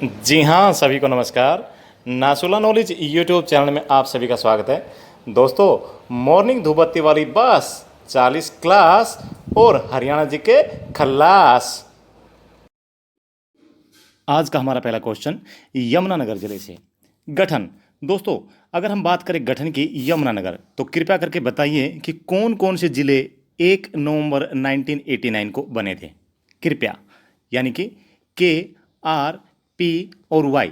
जी हाँ, सभी को नमस्कार। नासुला नॉलेज यूट्यूब चैनल में आप सभी का स्वागत है। दोस्तों, मॉर्निंग धूप बत्ती वाली बस 40 क्लास और हरियाणा जी के खल्लास। आज का हमारा पहला क्वेश्चन यमुनानगर जिले से। गठन। दोस्तों, अगर हम बात करें गठन की यमुनानगर, तो कृपया करके बताइए कि कौन कौन से जिले 1 नवंबर 1989 को बने थे। कृपया, यानी कि के, आर, पी और वाई।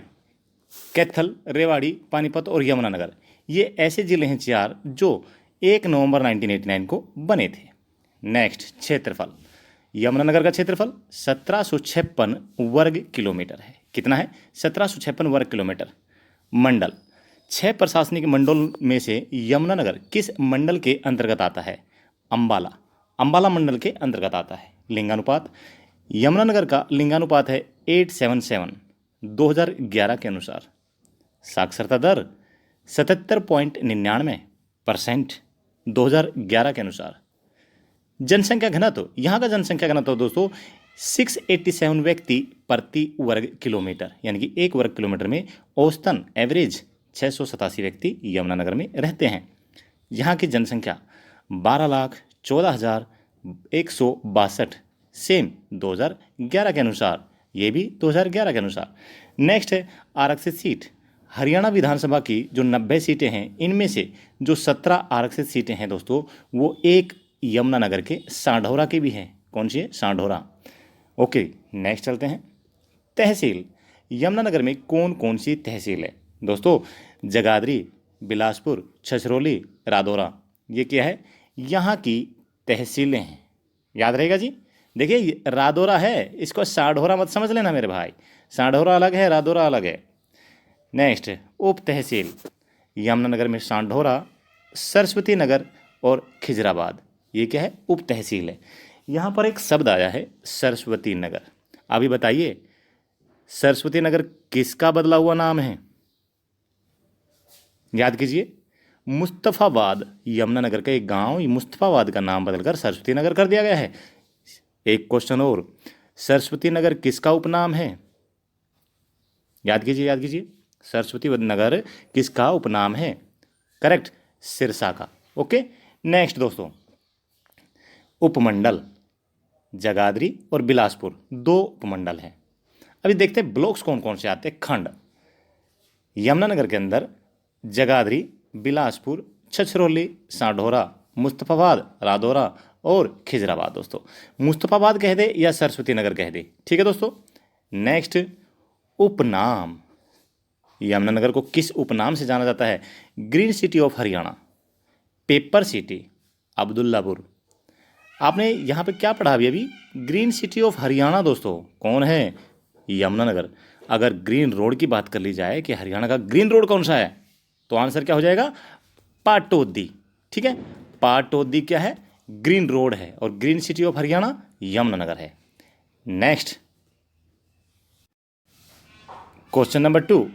कैथल, रेवाड़ी, पानीपत और यमुनानगर, ये ऐसे जिले हैं चार जो 1 नवंबर 1989 को बने थे। नेक्स्ट, क्षेत्रफल। यमुनानगर का क्षेत्रफल 1756 वर्ग किलोमीटर है। कितना है? 1756 वर्ग किलोमीटर। मंडल, 6 प्रशासनिक मंडल में से यमुनानगर किस मंडल के अंतर्गत आता है? अंबाला। अंबाला मंडल के अंतर्गत आता है। लिंगानुपात, यमुनानगर का लिंगानुपात है 877 2011 के अनुसार। साक्षरता दर 77.99% 2011 के अनुसार। जनसंख्या घनत्व, यहाँ का जनसंख्या घनत्व दोस्तों 687 व्यक्ति प्रति वर्ग किलोमीटर, यानी कि 1 वर्ग किलोमीटर में औसतन एवरेज 687 व्यक्ति यमुनानगर में रहते हैं। यहाँ की जनसंख्या 12,14,162 सेम 2011 के अनुसार, ये भी 2011 के अनुसार। नेक्स्ट है आरक्षित सीट। हरियाणा विधानसभा की जो 90 सीटें हैं, इनमें से जो 17 आरक्षित सीटें हैं दोस्तों, वो एक यमुनानगर के सांढौरा की भी हैं। कौन सी है? सांढौरा। ओके, नेक्स्ट चलते हैं। तहसील। यमुनानगर में कौन कौन सी तहसील है? दोस्तों, जगाधरी, बिलासपुर, छछरौली, रादौरा, ये क्या है? यहाँ की तहसीलें हैं। याद रहेगा जी। देखिए, रादौरा है, इसको सांढौरा मत समझ लेना मेरे भाई। सांढौरा अलग है, रादौरा अलग है। नेक्स्ट, उप तहसील। यमुनानगर में सांढौरा, सरस्वती नगर और खिजराबाद, ये क्या है? उप तहसील है। यहाँ पर एक शब्द आया है सरस्वती नगर। अभी बताइए, सरस्वती नगर किसका बदला हुआ नाम है? याद कीजिए। मुस्तफ़ाबाद, यमुनानगर का एक गांव मुस्तफ़ाबाद का नाम बदलकर सरस्वती नगर कर दिया गया है। एक क्वेश्चन और, सरस्वती नगर किसका उपनाम है? याद कीजिए, याद कीजिए। सरस्वती नगर किसका उपनाम है? करेक्ट, सिरसा का। ओके, नेक्स्ट दोस्तों, उपमंडल। जगाधरी और बिलासपुर 2 उपमंडल हैं। अभी देखते हैं ब्लॉक्स कौन कौन से आते हैं। खंड। यमुनानगर के अंदर जगाधरी, बिलासपुर, छछरौली, सांढौरा, मुस्तफ़ाबाद, रादौरा और खिजराबाद। दोस्तों, मुस्तफ़ाबाद कह दे या सरस्वती नगर कह दे, ठीक है दोस्तों। नेक्स्ट, उपनाम। यमुनानगर को किस उपनाम से जाना जाता है? Green city of Haryana, paper city, Abdullapur. आपने यहाँ पे क्या पढ़ा अभी? ग्रीन सिटी ऑफ हरियाणा दोस्तों कौन है? यमुनानगर। अगर ग्रीन रोड की बात कर ली जाए कि हरियाणा का ग्रीन रोड कौन सा है, तो आंसर क्या हो जाएगा? पाटौदी। ठीक है, पाटौदी क्या है? ग्रीन रोड है। और green city of Haryana Yamunanagar है। Next, question number 2।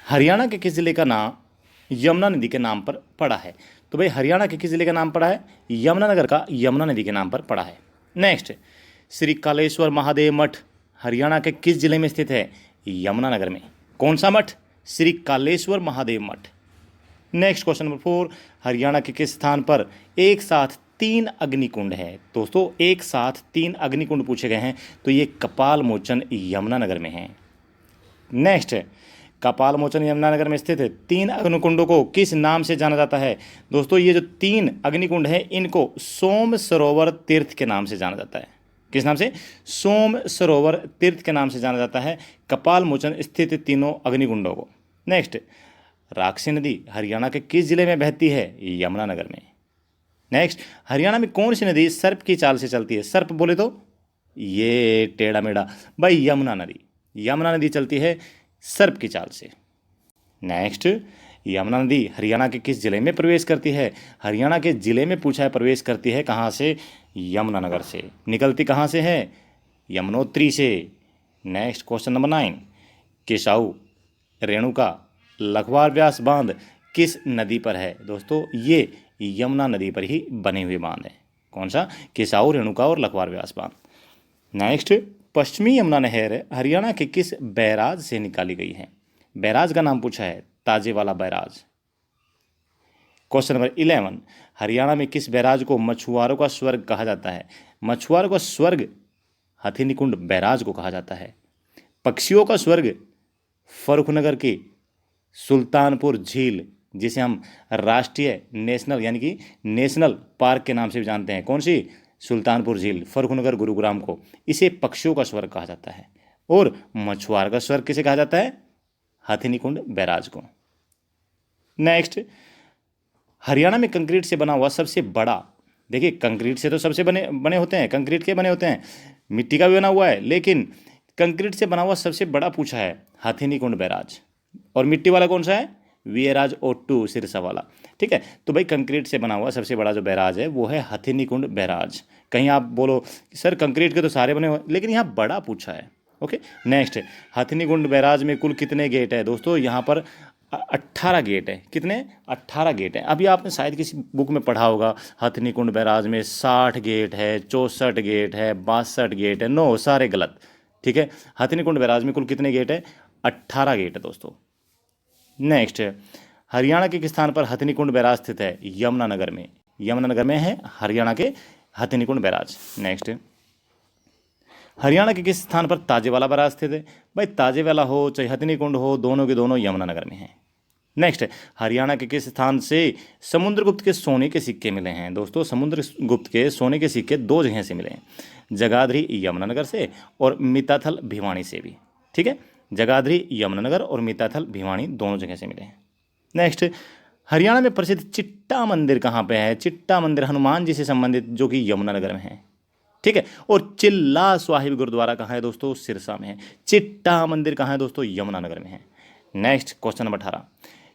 हरियाणा के किस जिले का नाम यमुना नदी के नाम पर पड़ा है? तो भाई, हरियाणा के किस जिले का नाम पड़ा है? यमुनानगर का यमुना नदी के नाम पर पड़ा है। नेक्स्ट, श्री कालेश्वर महादेव मठ हरियाणा के किस जिले में स्थित है? यमुनानगर में। कौन सा मठ? श्री कालेश्वर महादेव मठ। Next, question number 4। हरियाणा के किस स्थान पर एक साथ 3 अग्निकुंड है? दोस्तों, एक साथ 3 अग्निकुंड पूछे गए हैं, तो ये कपाल मोचन यमुनानगर में है। नेक्स्ट, कपाल मोचन यमुनानगर में स्थित 3 अग्निकुंडों को किस नाम से जाना जाता है? दोस्तों, ये जो 3 अग्निकुंड हैं, इनको सोम सरोवर तीर्थ के नाम से जाना जाता है। किस नाम से? सोम सरोवर तीर्थ के नाम से जाना जाता है कपाल मोचन स्थित तीनों अग्निकुंडों को। नेक्स्ट, राक्षसी नदी हरियाणा के किस जिले में बहती है? यमुनानगर में। नेक्स्ट, हरियाणा में कौन सी नदी सर्प की चाल से चलती है? सर्प बोले तो ये टेढ़ा मेढ़ा भाई, यमुना नदी। यमुना नदी चलती है सर्प की चाल से। नेक्स्ट, यमुना नदी हरियाणा के किस जिले में प्रवेश करती है? हरियाणा के जिले में पूछा है, प्रवेश करती है कहाँ से? यमुनानगर से। निकलती कहाँ से है? यमुनोत्री से। Next, question number 9। Kishau, Renuka, Lakhwar Vyas बांध किस नदी पर है? दोस्तों, ये यमुना नदी पर ही बने हुए बांध हैं। कौन सा? किसाऊ, रेणुका और लखवार व्यास बांध। नेक्स्ट, पश्चिमी यमुना नहर हरियाणा के किस बैराज से निकाली गई है? बैराज का नाम पूछा है, Tajewala barrage. Question number 11, Haryana में किस बैराज को मछुआरों का स्वर्ग कहा जाता है? मछुआरों का स्वर्ग हथिनीकुंड बैराज को कहा जाता है। पक्षियों का स्वर्ग फर्रुखनगर की सुल्तानपुर झील, जिसे हम राष्ट्रीय नेशनल यानी कि नेशनल पार्क के नाम से भी जानते हैं, कौन सी? सुल्तानपुर झील, फर्रुखनगर, गुरुग्राम को, इसे पक्षियों का स्वर्ग कहा जाता है। और मछुआर का स्वर्ग किसे कहा जाता है? हथिनीकुंड बैराज को। नेक्स्ट, हरियाणा में कंक्रीट से बना हुआ सबसे बड़ा, देखिए कंक्रीट से तो सबसे बने बने होते हैं, कंक्रीट के बने होते हैं, मिट्टी का भी बना हुआ है, लेकिन कंक्रीट से बना हुआ सबसे बड़ा पूछा है हथिनीकुंड बैराज। और मिट्टी वाला कौन सा है? वीराज O2 सिरसा वाला। ठीक है, तो भाई कंक्रीट से बना हुआ सबसे बड़ा जो बैराज है वो है हथिनीकुंड बैराज। कहीं आप बोलो सर कंक्रीट के तो सारे बने हुए, लेकिन यहाँ बड़ा पूछा है। ओके, नेक्स्ट, हथिनीकुंड बैराज में कुल कितने गेट है? दोस्तों यहाँ पर 18 गेट है। कितने? 18 गेट है। अभी आपने शायद किसी बुक में पढ़ा होगा हथिनीकुंड बैराज में 60 गेट है, 64 गेट है, 62 गेट है। नो, सारे गलत। ठीक है, हथिनीकुंड बैराज में कुल कितने गेट है? 18 गेट है दोस्तों। नेक्स्ट, हरियाणा के किस स्थान पर हथिनीकुंड बैराज स्थित है? यमुनानगर में। यमुनानगर में है हरियाणा के हथिनीकुंड बैराज। नेक्स्ट, हरियाणा के किस स्थान पर ताजेवाला बैराज स्थित है? भाई ताजेवाला हो चाहे हथिनीकुंड हो, दोनों के दोनों यमुनानगर में हैं। नेक्स्ट, हरियाणा के किस स्थान से समुद्रगुप्त के सोने के सिक्के मिले हैं? दोस्तों समुद्रगुप्त के सोने के सिक्के 2 जगह से मिले हैं, जगाधरी यमुनानगर से और मिताथल भिवानी से भी। ठीक है, जगाधरी यमुनानगर और मिताथल भिवानी दोनों जगह से मिले हैं। नेक्स्ट, हरियाणा में प्रसिद्ध चिट्टा मंदिर कहाँ पे है? चिट्टा मंदिर हनुमान जी से संबंधित, जो कि यमुनानगर में है। ठीक है, और चिल्ला साहिब गुरुद्वारा कहाँ है दोस्तों? सिरसा में है। चिट्टा मंदिर कहाँ है दोस्तों? यमुनानगर में है। नेक्स्ट, क्वेश्चन नंबर 18,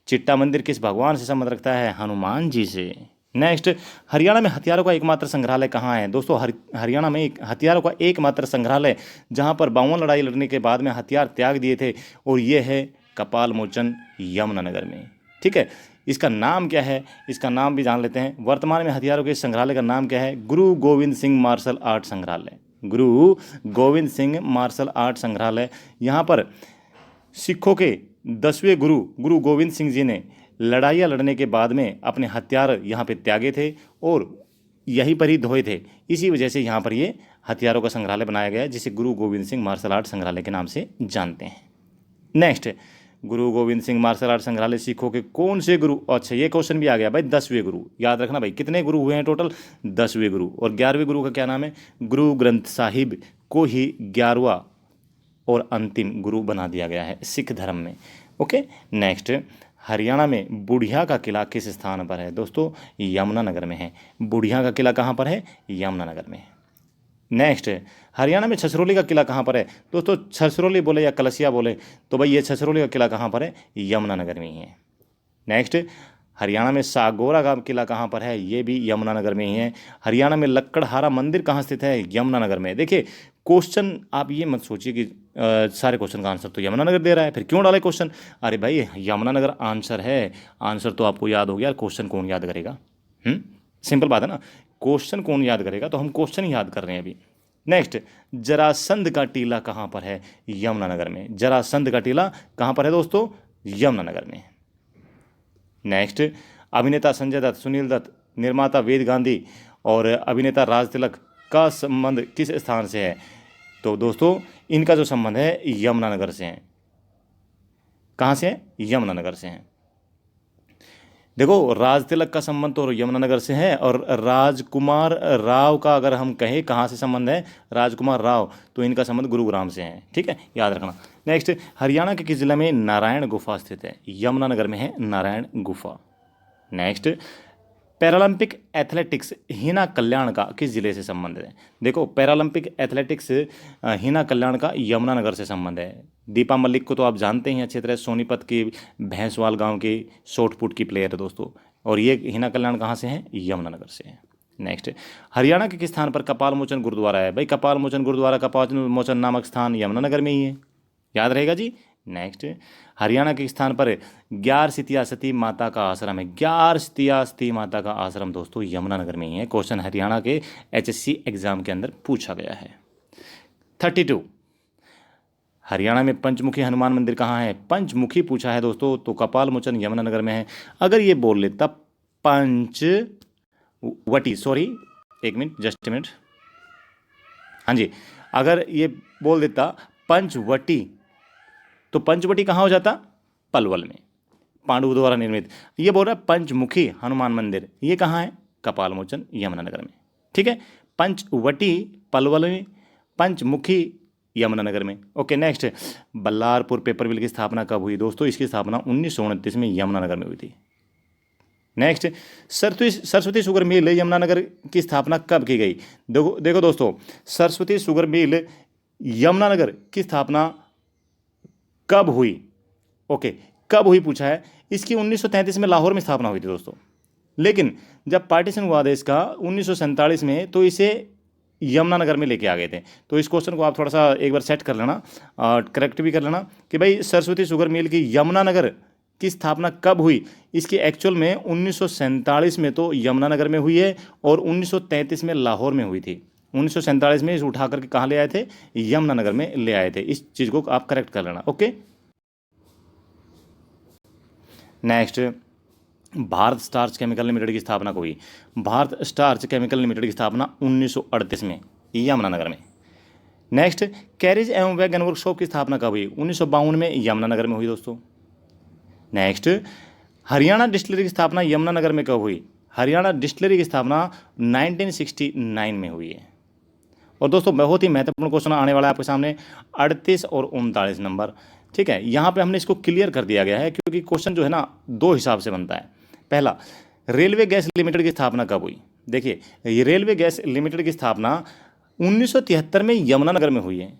चिट्टा मंदिर किस भगवान से संबंध रखता है? हनुमान जी से। नेक्स्ट, हरियाणा में हथियारों का एकमात्र संग्रहालय कहाँ है? दोस्तों हरियाणा में एक हथियारों का एकमात्र संग्रहालय जहाँ पर 52 लड़ाई लड़ने के बाद में हथियार त्याग दिए थे, और ये है कपाल मोचन यमुनानगर में। ठीक है, इसका नाम क्या है? इसका नाम भी जान लेते हैं। वर्तमान में हथियारों के संग्रहालय का नाम क्या है? गुरु गोविंद सिंह मार्शल आर्ट संग्रहालय। गुरु गोविंद सिंह मार्शल आर्ट संग्रहालय। यहाँ पर सिखों के 10वें गुरु गुरु गोविंद सिंह जी ने लड़ाइयाँ लड़ने के बाद में अपने हथियार यहाँ पे त्यागे थे और यहीं पर ही धोए थे। इसी वजह से यहाँ पर ये हथियारों का संग्रहालय बनाया गया है, जिसे गुरु गोविंद सिंह मार्शल आर्ट संग्रहालय के नाम से जानते हैं। नेक्स्ट, गुरु गोविंद सिंह मार्शल आर्ट संग्रहालय सिखों के कौन से गुरु? अच्छा, ये क्वेश्चन भी आ गया भाई, 10वें गुरु। याद रखना भाई, कितने गुरु हुए हैं टोटल? 10वें गुरु। और 11वें गुरु का क्या नाम है? गुरु ग्रंथ साहिब को ही 11वां और अंतिम गुरु बना दिया गया है सिख धर्म में। ओके, नेक्स्ट, हरियाणा में बुढ़िया का किला किस स्थान पर है? दोस्तों यमुनानगर में है। बुढ़िया का किला कहाँ पर है? यमुनानगर में है। नेक्स्ट, हरियाणा में छछरौली का किला कहाँ पर है? दोस्तों छछरौली बोले या कलसिया बोले तो भाई ये छछरौली का किला कहाँ पर है? यमुनानगर में ही है। नेक्स्ट, हरियाणा में सागौरा का किला कहाँ पर है? ये भी यमुनानगर में ही है। हरियाणा में लक्कड़हारा मंदिर कहाँ स्थित है? यमुनानगर में। देखिए क्वेश्चन आप ये मत सोचिए कि सारे क्वेश्चन का आंसर तो यमुनानगर दे रहा है, फिर क्यों डाले क्वेश्चन? अरे भाई यमुनानगर आंसर है, आंसर तो आपको याद हो गया, क्वेश्चन कौन याद करेगा? सिंपल बात है ना, क्वेश्चन कौन याद करेगा? तो हम क्वेश्चन ही याद कर रहे हैं अभी। नेक्स्ट, जरासंध का टीला कहाँ पर है? यमुनानगर में। जरासंध का टीला कहाँ पर है दोस्तों? यमुनानगर में। नेक्स्ट, अभिनेता संजय दत्त, सुनील दत्त, निर्माता वेद गांधी और अभिनेता राज तिलक का संबंध किस स्थान से है? तो दोस्तों इनका जो संबंध है यमुनानगर से है। कहाँ से है? यमुनानगर से है। देखो राज तिलक का संबंध तो यमुनानगर से है, और राजकुमार राव का अगर हम कहें कहाँ से संबंध है, राजकुमार राव, तो इनका संबंध गुरुग्राम से है। ठीक है, याद रखना। नेक्स्ट, हरियाणा के किस जिले में नारायण गुफा स्थित है? यमुनानगर में है नारायण गुफा। नेक्स्ट, पैरालंपिक एथलेटिक्स हिना कल्याण का किस जिले से संबंध है? देखो पैरालंपिक एथलेटिक्स हिना कल्याण का यमुनानगर से संबंध है। दीपा मलिक को तो आप जानते हैं अच्छी तरह, सोनीपत की भैंसवाल गांव की शॉटपुट की प्लेयर है दोस्तों, और ये हिना कल्याण कहाँ से है? यमुनानगर से है। नेक्स्ट, हरियाणा के किस स्थान पर कपाल मोचन गुरुद्वारा है? भाई कपाल मोचन गुरुद्वारा, कपाल मोचन नामक स्थान यमुनानगर में ही है, याद रहेगा जी। नेक्स्ट, हरियाणा के स्थान पर ग्यारसितिया सती माता का आश्रम है। ग्यारसितिया सती माता का आश्रम दोस्तों यमुनानगर में ही है। क्वेश्चन हरियाणा के HSC एग्जाम के अंदर पूछा गया है। 32। हरियाणा में पंचमुखी हनुमान मंदिर कहाँ है? पंचमुखी पूछा है दोस्तों, तो कपालमोचन यमुनानगर में है। अगर ये बोल लेता पंचवटी, सॉरी एक मिनट, जस्ट ए मिनट, हाँ जी, अगर ये बोल देता पंचवटी, तो पंचवटी कहाँ हो जाता? पलवल में, पांडु द्वारा निर्मित। ये बोल रहा है पंचमुखी हनुमान मंदिर, ये कहाँ है? कपालमोचन यमुनानगर में। ठीक है, पंचवटी पलवल में, पंचमुखी यमुनानगर में। ओके, नेक्स्ट, बल्लारपुर पेपर मिल की स्थापना कब हुई? दोस्तों इसकी स्थापना 1929 में यमुनानगर में हुई थी। Next, Saraswati sugar mill Yamunanagar की स्थापना कब की गई? देखो देखो दोस्तों, सरस्वती शुगर मिल यमुनानगर की स्थापना कब हुई? ओके, कब हुई पूछा है। इसकी 1933 में लाहौर में स्थापना हुई थी दोस्तों, लेकिन जब पार्टीशन हुआ देश का 1947 में, तो इसे यमुनानगर में लेके आ गए थे। तो इस क्वेश्चन को आप थोड़ा सा एक बार सेट कर लेना और करेक्ट भी कर लेना कि भाई सरस्वती शुगर मिल की यमुनानगर की स्थापना कब हुई। इसकी एक्चुअल में 1947 में तो यमुनानगर में हुई है और 1933 में लाहौर में हुई थी। 1947 में इसे उठा करके कहाँ ले आए थे? यमुनानगर में ले आए थे। इस चीज़ को आप करेक्ट कर लेना। Okay, next, Bharat starch chemical limited की स्थापना को हुई? भारत स्टार्च केमिकल लिमिटेड की स्थापना 1938 में यमुनानगर में। नेक्स्ट, कैरिज एवं वैगन वर्कशॉप की स्थापना कब हुई? 1952 में यमुनानगर में हुई दोस्तों। नेक्स्ट, हरियाणा डिस्टिलरी की स्थापना यमुनानगर में कब हुई? हरियाणा डिस्टिलरी की स्थापना 1969 में हुई है। और दोस्तों बहुत ही महत्वपूर्ण क्वेश्चन आने वाला है आपके सामने, 38 और 39 नंबर। ठीक है, यहाँ पे हमने इसको क्लियर कर दिया गया है, क्योंकि क्वेश्चन जो है ना दो हिसाब से बनता है। पहला, रेलवे गैस लिमिटेड की स्थापना कब हुई? देखिए, ये रेलवे गैस लिमिटेड की स्थापना 1973 में यमुनानगर में हुई है।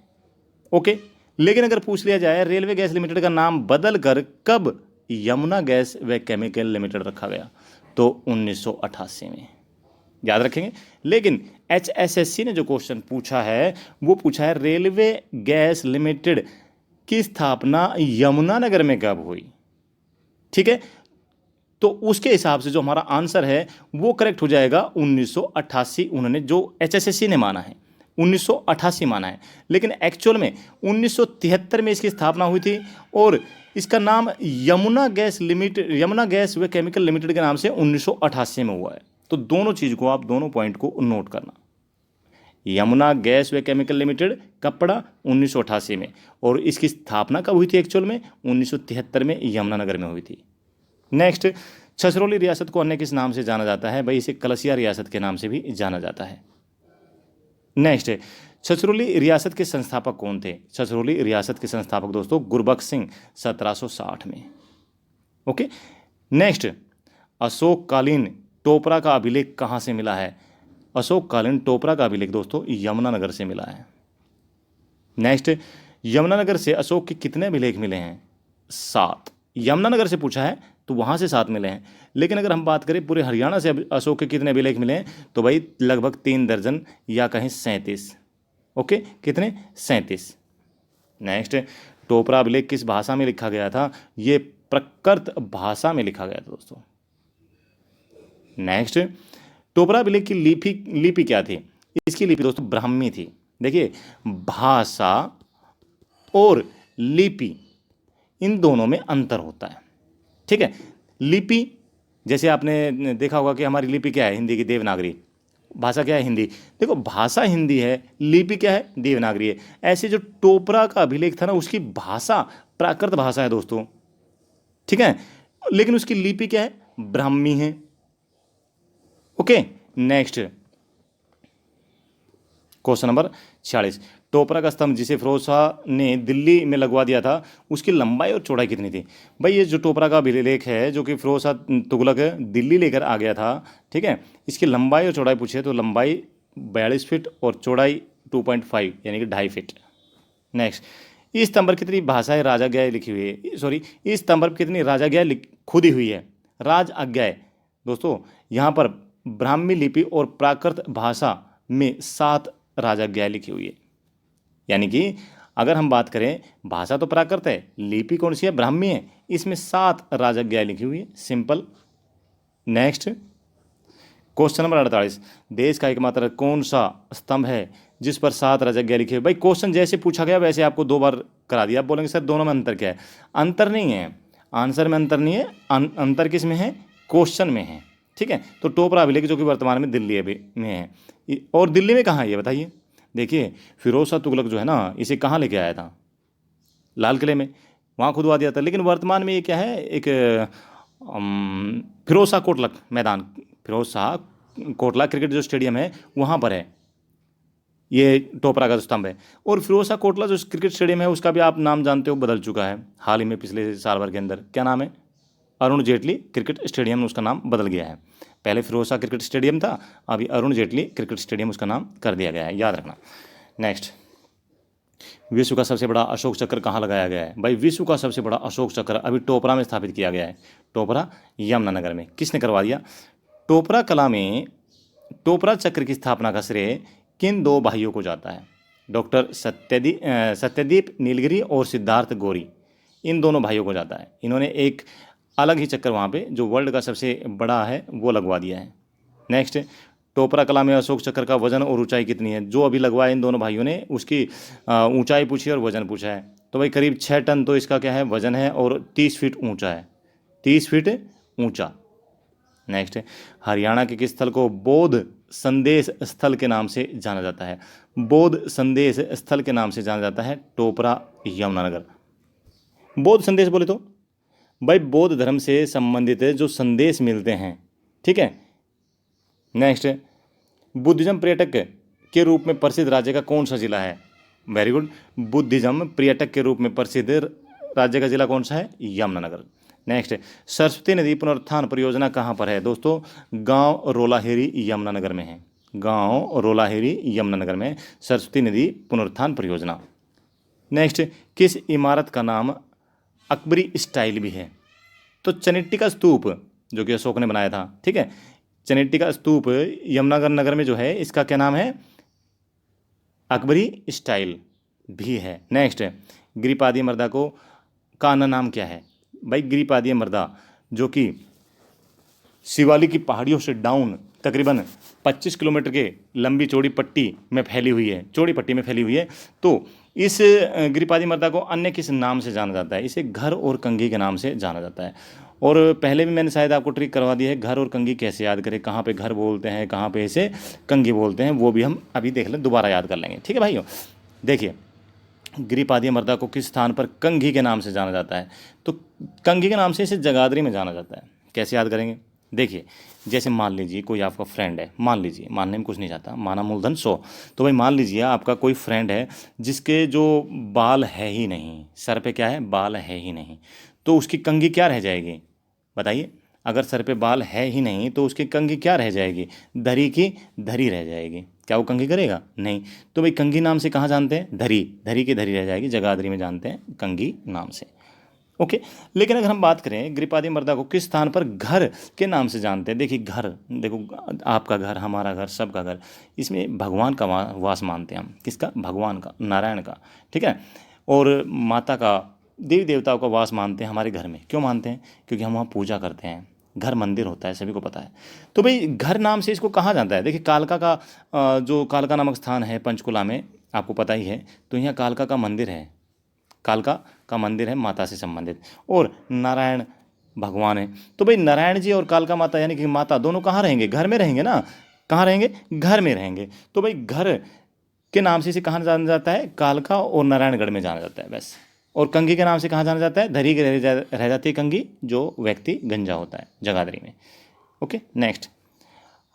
ओके, लेकिन अगर पूछ लिया जाए रेलवे गैस लिमिटेड का नाम बदल कर कब यमुना गैस व केमिकल लिमिटेड रखा गया, तो 1988 में, याद रखेंगे। लेकिन HSSC ने जो क्वेश्चन पूछा है वो पूछा है रेलवे गैस लिमिटेड की स्थापना यमुनानगर में कब हुई। ठीक है, तो उसके हिसाब से जो हमारा आंसर है वो करेक्ट हो जाएगा 1988। उन्होंने जो HSSC ने माना है 1988 माना है, लेकिन एक्चुअल में 1973 में इसकी स्थापना हुई थी और इसका नाम यमुना गैस व केमिकल लिमिटेड के नाम से 1988 में हुआ है। तो दोनों चीज़ को आप, दोनों पॉइंट को नोट करना। यमुना गैस व केमिकल लिमिटेड कब पड़ा? 1988 में, और इसकी स्थापना कब हुई थी एक्चुअल में? 1973 में यमुनानगर में हुई थी। नेक्स्ट, छछरौली रियासत को अन्य किस नाम से जाना जाता है? भाई इसे कलसिया रियासत के नाम से भी जाना जाता है। नेक्स्ट, छछरौली रियासत के संस्थापक कौन थे? छछरौली रियासत के संस्थापक दोस्तों गुरबख्श सिंह 1760 में। ओके, नेक्स्ट, अशोककालीन टोपरा का अभिलेख कहाँ से मिला है? अशोककालीन टोपरा का अभिलेख दोस्तों यमुनानगर से मिला है। नेक्स्ट, यमुनानगर से अशोक के कितने अभिलेख मिले हैं? 7। यमुनानगर से पूछा है तो वहाँ से 7 मिले हैं, लेकिन अगर हम बात करें पूरे हरियाणा से अशोक के कितने अभिलेख मिले हैं, तो भाई लगभग 3 दर्जन या कहीं 37। ओके, कितने? 37। नेक्स्ट, टोपरा अभिलेख किस भाषा में लिखा गया था? ये प्राकृत भाषा में लिखा गया था दोस्तों। नेक्स्ट, टोपरा अभिलेख की लिपि क्या थी? इसकी लिपि दोस्तों ब्राह्मी थी। देखिए, भाषा और लिपि इन दोनों में अंतर होता है। ठीक है, लिपि जैसे आपने देखा होगा कि हमारी लिपि क्या है? हिंदी की देवनागरी। भाषा क्या है? हिंदी। देखो, भाषा हिंदी है, लिपि क्या है? देवनागरी है। ऐसे जो टोपरा का अभिलेख था ना, उसकी भाषा प्राकृत भाषा है दोस्तों। ठीक है, लेकिन उसकी लिपि क्या है? ब्राह्मी है। Okay, next, question number 46, Topra का स्तंभ जिसे फिरोज शाह ने दिल्ली में लगवा दिया था उसकी लंबाई और चौड़ाई कितनी थी? भाई ये जो टोपरा का अभिलेख है जो कि फिरोज शाह तुगलक दिल्ली लेकर आ गया था, ठीक है, इसकी लंबाई और चौड़ाई पूछे तो लंबाई 42 फीट और चौड़ाई 2.5 यानी कि 2.5 फीट। नेक्स्ट, इस स्तंभ पर कितनी भाषाएं राज आज्ञाएं लिखी हुई है? सॉरी, इस स्तंभ पर कितनी राज आज्ञाएं खुदी हुई है? राज आज्ञाएं दोस्तों यहाँ पर ब्राह्मी लिपि और प्राकृत भाषा में 7 राज आज्ञाएं लिखी हुई है। यानी कि अगर हम बात करें, भाषा तो प्राकृत है, लिपि कौन सी है? ब्राह्मी है, इसमें 7 राज आज्ञाएं लिखी हुई है। सिंपल। नेक्स्ट, क्वेश्चन नंबर 48, देश का एकमात्र कौन सा स्तंभ है जिस पर 7 राजज्ञा लिखी है। भाई क्वेश्चन जैसे पूछा गया वैसे आपको 2 बार करा दिया। आप बोलेंगे सर दोनों में अंतर क्या है? अंतर नहीं है, आंसर में अंतर नहीं है, अंतर किस में है? क्वेश्चन में है। ठीक है, तो टोपरा अभिलेख जो कि वर्तमान में दिल्ली में है, और दिल्ली में कहाँ है ये बताइए? देखिए फिरोज शाह तुगलक जो है ना, इसे कहाँ लेके आया था? लाल किले में, वहाँ खुदवा दिया था। लेकिन वर्तमान में ये क्या है? एक फिरोज शाह कोटला मैदान, फिरोज शाह कोटला क्रिकेट जो स्टेडियम है वहाँ पर है ये टोपरा का स्तंभ है। और फिरोज शाह कोटला जो क्रिकेट स्टेडियम है उसका भी आप नाम जानते हो, बदल चुका है हाल ही में, पिछले साल भर के अंदर। क्या नाम है? अरुण जेटली क्रिकेट स्टेडियम, उसका नाम बदल गया है। पहले फिरोज शाह क्रिकेट स्टेडियम था, अभी अरुण जेटली क्रिकेट स्टेडियम उसका नाम कर दिया गया है, याद रखना। नेक्स्ट, विश्व का सबसे बड़ा अशोक चक्र कहाँ लगाया गया है? भाई विश्व का सबसे बड़ा अशोक चक्र अभी टोपरा में स्थापित किया गया है, टोपरा यमुनानगर में। किसने करवा दिया? टोपरा कला में टोपरा चक्र की स्थापना का श्रेय किन 2 भाइयों को जाता है? डॉक्टर सत्यदीप नीलगिरी और सिद्धार्थ गौरी, इन दोनों भाइयों को जाता है। इन्होंने एक अलग ही चक्कर वहाँ पे जो वर्ल्ड का सबसे बड़ा है वो लगवा दिया है। नेक्स्ट, टोपरा कला में अशोक चक्र का वजन और ऊंचाई कितनी है? जो अभी लगवाया इन दोनों भाइयों ने, उसकी ऊंचाई पूछी और वजन पूछा है। तो भाई करीब 6 टन तो इसका क्या है? वजन है, और 30 फीट ऊंचा है, 30 फीट ऊंचा। नेक्स्ट, हरियाणा के किस स्थल को बौद्ध संदेश स्थल के नाम से जाना जाता है? बौद्ध संदेश स्थल के नाम से जाना जाता है टोपरा यमुनानगर। बौद्ध संदेश बोले तो भाई बौद्ध धर्म से संबंधित जो संदेश मिलते हैं, ठीक है। नेक्स्ट, बुद्धिज्म पर्यटक के रूप में प्रसिद्ध राज्य का कौन सा जिला है? वेरी गुड, बुद्धिज्म पर्यटक के रूप में प्रसिद्ध राज्य का जिला कौन सा है? यमुनानगर। नेक्स्ट, सरस्वती नदी पुनरुत्थान परियोजना कहाँ पर है? दोस्तों गांव रोलाहेरी यमुनानगर में है, गांव रोलाहेरी यमुनानगर में सरस्वती नदी पुनरुत्थान परियोजना। नेक्स्ट, किस इमारत का नाम अकबरी स्टाइल भी है? तो चनिट्टी स्तूप जो कि अशोक ने बनाया था, ठीक है, चनिट्टी स्तूप यमुनानगर नगर में जो है इसका क्या नाम है? अकबरी स्टाइल भी है। नेक्स्ट, गिरिपादी मर्दा का अन्य नाम क्या है? भाई गिरिपादी मर्दा जो कि शिवालिक की पहाड़ियों से डाउन तकरीबन 25 किलोमीटर के लंबी चौड़ी पट्टी में फैली हुई है, चौड़ी पट्टी में फैली हुई है। तो इस गिरिपादी मर्दा को अन्य किस नाम से जाना जाता है? इसे घर और कंघी के नाम से जाना जाता है। और पहले भी मैंने शायद आपको ट्रिक करवा दी है, घर और कंघी कैसे याद करें, कहाँ पे घर बोलते हैं, कहाँ पे इसे कंघी बोलते हैं, वो भी हम अभी देख लें, दोबारा याद कर लेंगे, ठीक है भाइयों। देखिए गिरिपादी मर्दा को किस स्थान पर कंघी के नाम से जाना जाता है? तो कंघी के नाम से इसे जगाधरी में जाना जाता है। कैसे याद करेंगे? देखिए जैसे मान लीजिए कोई आपका फ्रेंड है, मान लीजिए, मानने में कुछ नहीं जाता, माना मूलधन 100। तो भाई मान लीजिए आपका कोई फ्रेंड है जिसके जो बाल है ही नहीं, सर पे क्या है? बाल है ही नहीं, तो उसकी कंघी क्या रह जाएगी? बताइए, अगर सर पे बाल है ही नहीं तो उसकी कंघी क्या रह जाएगी? धरी की धरी रह जाएगी। क्या वो कंघी करेगा? नहीं। तो भाई कंघी नाम से कहाँ जानते हैं? धरी, धरी की धरी रह जाएगी, जगाधरी में जानते हैं कंघी नाम से। ओके, लेकिन अगर हम बात करें गिरिपादी मर्दा को किस स्थान पर घर के नाम से जानते हैं? देखिए घर, देखो आपका घर, हमारा घर, सबका घर, इसमें भगवान का वास मानते हैं हम। किसका? भगवान का, नारायण का, ठीक है। और माता का, देवी देवताओं का वास मानते हैं हमारे घर में। क्यों मानते हैं? क्योंकि हम वहाँ पूजा करते हैं, घर मंदिर होता है, सभी को पता है। तो भाई घर नाम से इसको कहाँ जानता है? देखिए कालका का जो कालका नामक स्थान है पंचकुला में, आपको पता ही है, तो यहाँ कालका का मंदिर है, कालका का मंदिर है माता से संबंधित, और नारायण भगवान है। तो भाई नारायण जी और कालका माता यानी कि माता दोनों कहाँ रहेंगे? घर में रहेंगे ना। कहाँ रहेंगे? घर में रहेंगे। तो भाई घर के नाम से इसे कहाँ जाना जाता है? कालका और नारायणगढ़ में जाना जाता है बस। और कंघी के नाम से कहाँ जाना जाता है? धरी की रह जाती है कंघी, जो व्यक्ति गंजा होता है, जगाधरी में। ओके, नेक्स्ट,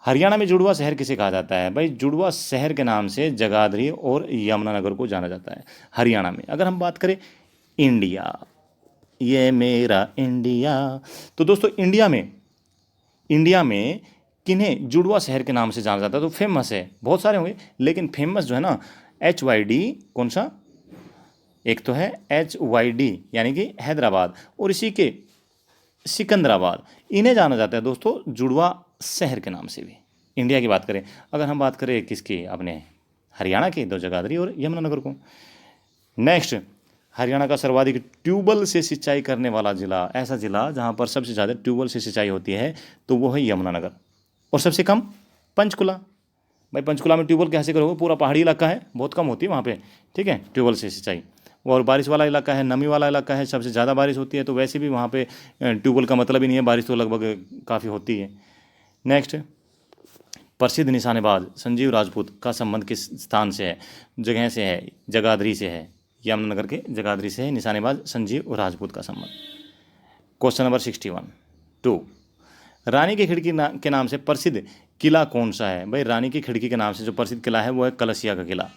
हरियाणा में जुड़वा शहर किसे कहा जाता है? भाई जुड़वा शहर के नाम से जगाधरी और यमुनानगर को जाना जाता है हरियाणा में। अगर हम बात करें इंडिया, ये मेरा इंडिया, तो दोस्तों इंडिया में किन्हें जुड़वा शहर के नाम से जाना जाता है? तो फेमस है, बहुत सारे होंगे, लेकिन फेमस जो है ना, HYD, कौन सा? एक तो है HYD यानी कि हैदराबाद, और इसी के सिकंदराबाद, इन्हें जाना जाता है दोस्तों जुड़वा शहर के नाम से भी। इंडिया की बात करें, अगर हम बात करें किसकी, अपने हरियाणा की, तो जगाधरी और यमुनानगर को। नेक्स्ट, हरियाणा का सर्वाधिक ट्यूबवेल से सिंचाई करने वाला जिला, ऐसा जिला जहां पर सबसे ज़्यादा ट्यूबवेल से सिंचाई होती है, तो वो है यमुनानगर। और सबसे कम पंचकुला। भाई पंचकुला में ट्यूबवेल कैसे करोगे, पूरा पहाड़ी इलाका है, बहुत कम होती है वहाँ पे, ठीक है, ट्यूबवेल से सिंचाई। और बारिश वाला इलाका है, नमी वाला इलाका है, सबसे ज़्यादा बारिश होती है, तो वैसे भी वहाँ पे ट्यूबवेल का मतलब ही नहीं है, बारिश तो लगभग काफ़ी होती है। नेक्स्ट, प्रसिद्ध निशानेबाज संजीव राजपूत का संबंध किस स्थान से है, जगह से है, जगाधरी से है, यमुनानगर के जगाधरी से है निशानेबाज संजीव राजपूत का संबंध। क्वेश्चन नंबर 61 रानी की खिड़की के नाम से प्रसिद्ध किला कौन सा है। भाई रानी की खिड़की के नाम से जो प्रसिद्ध किला है वो है कलसिया का किला,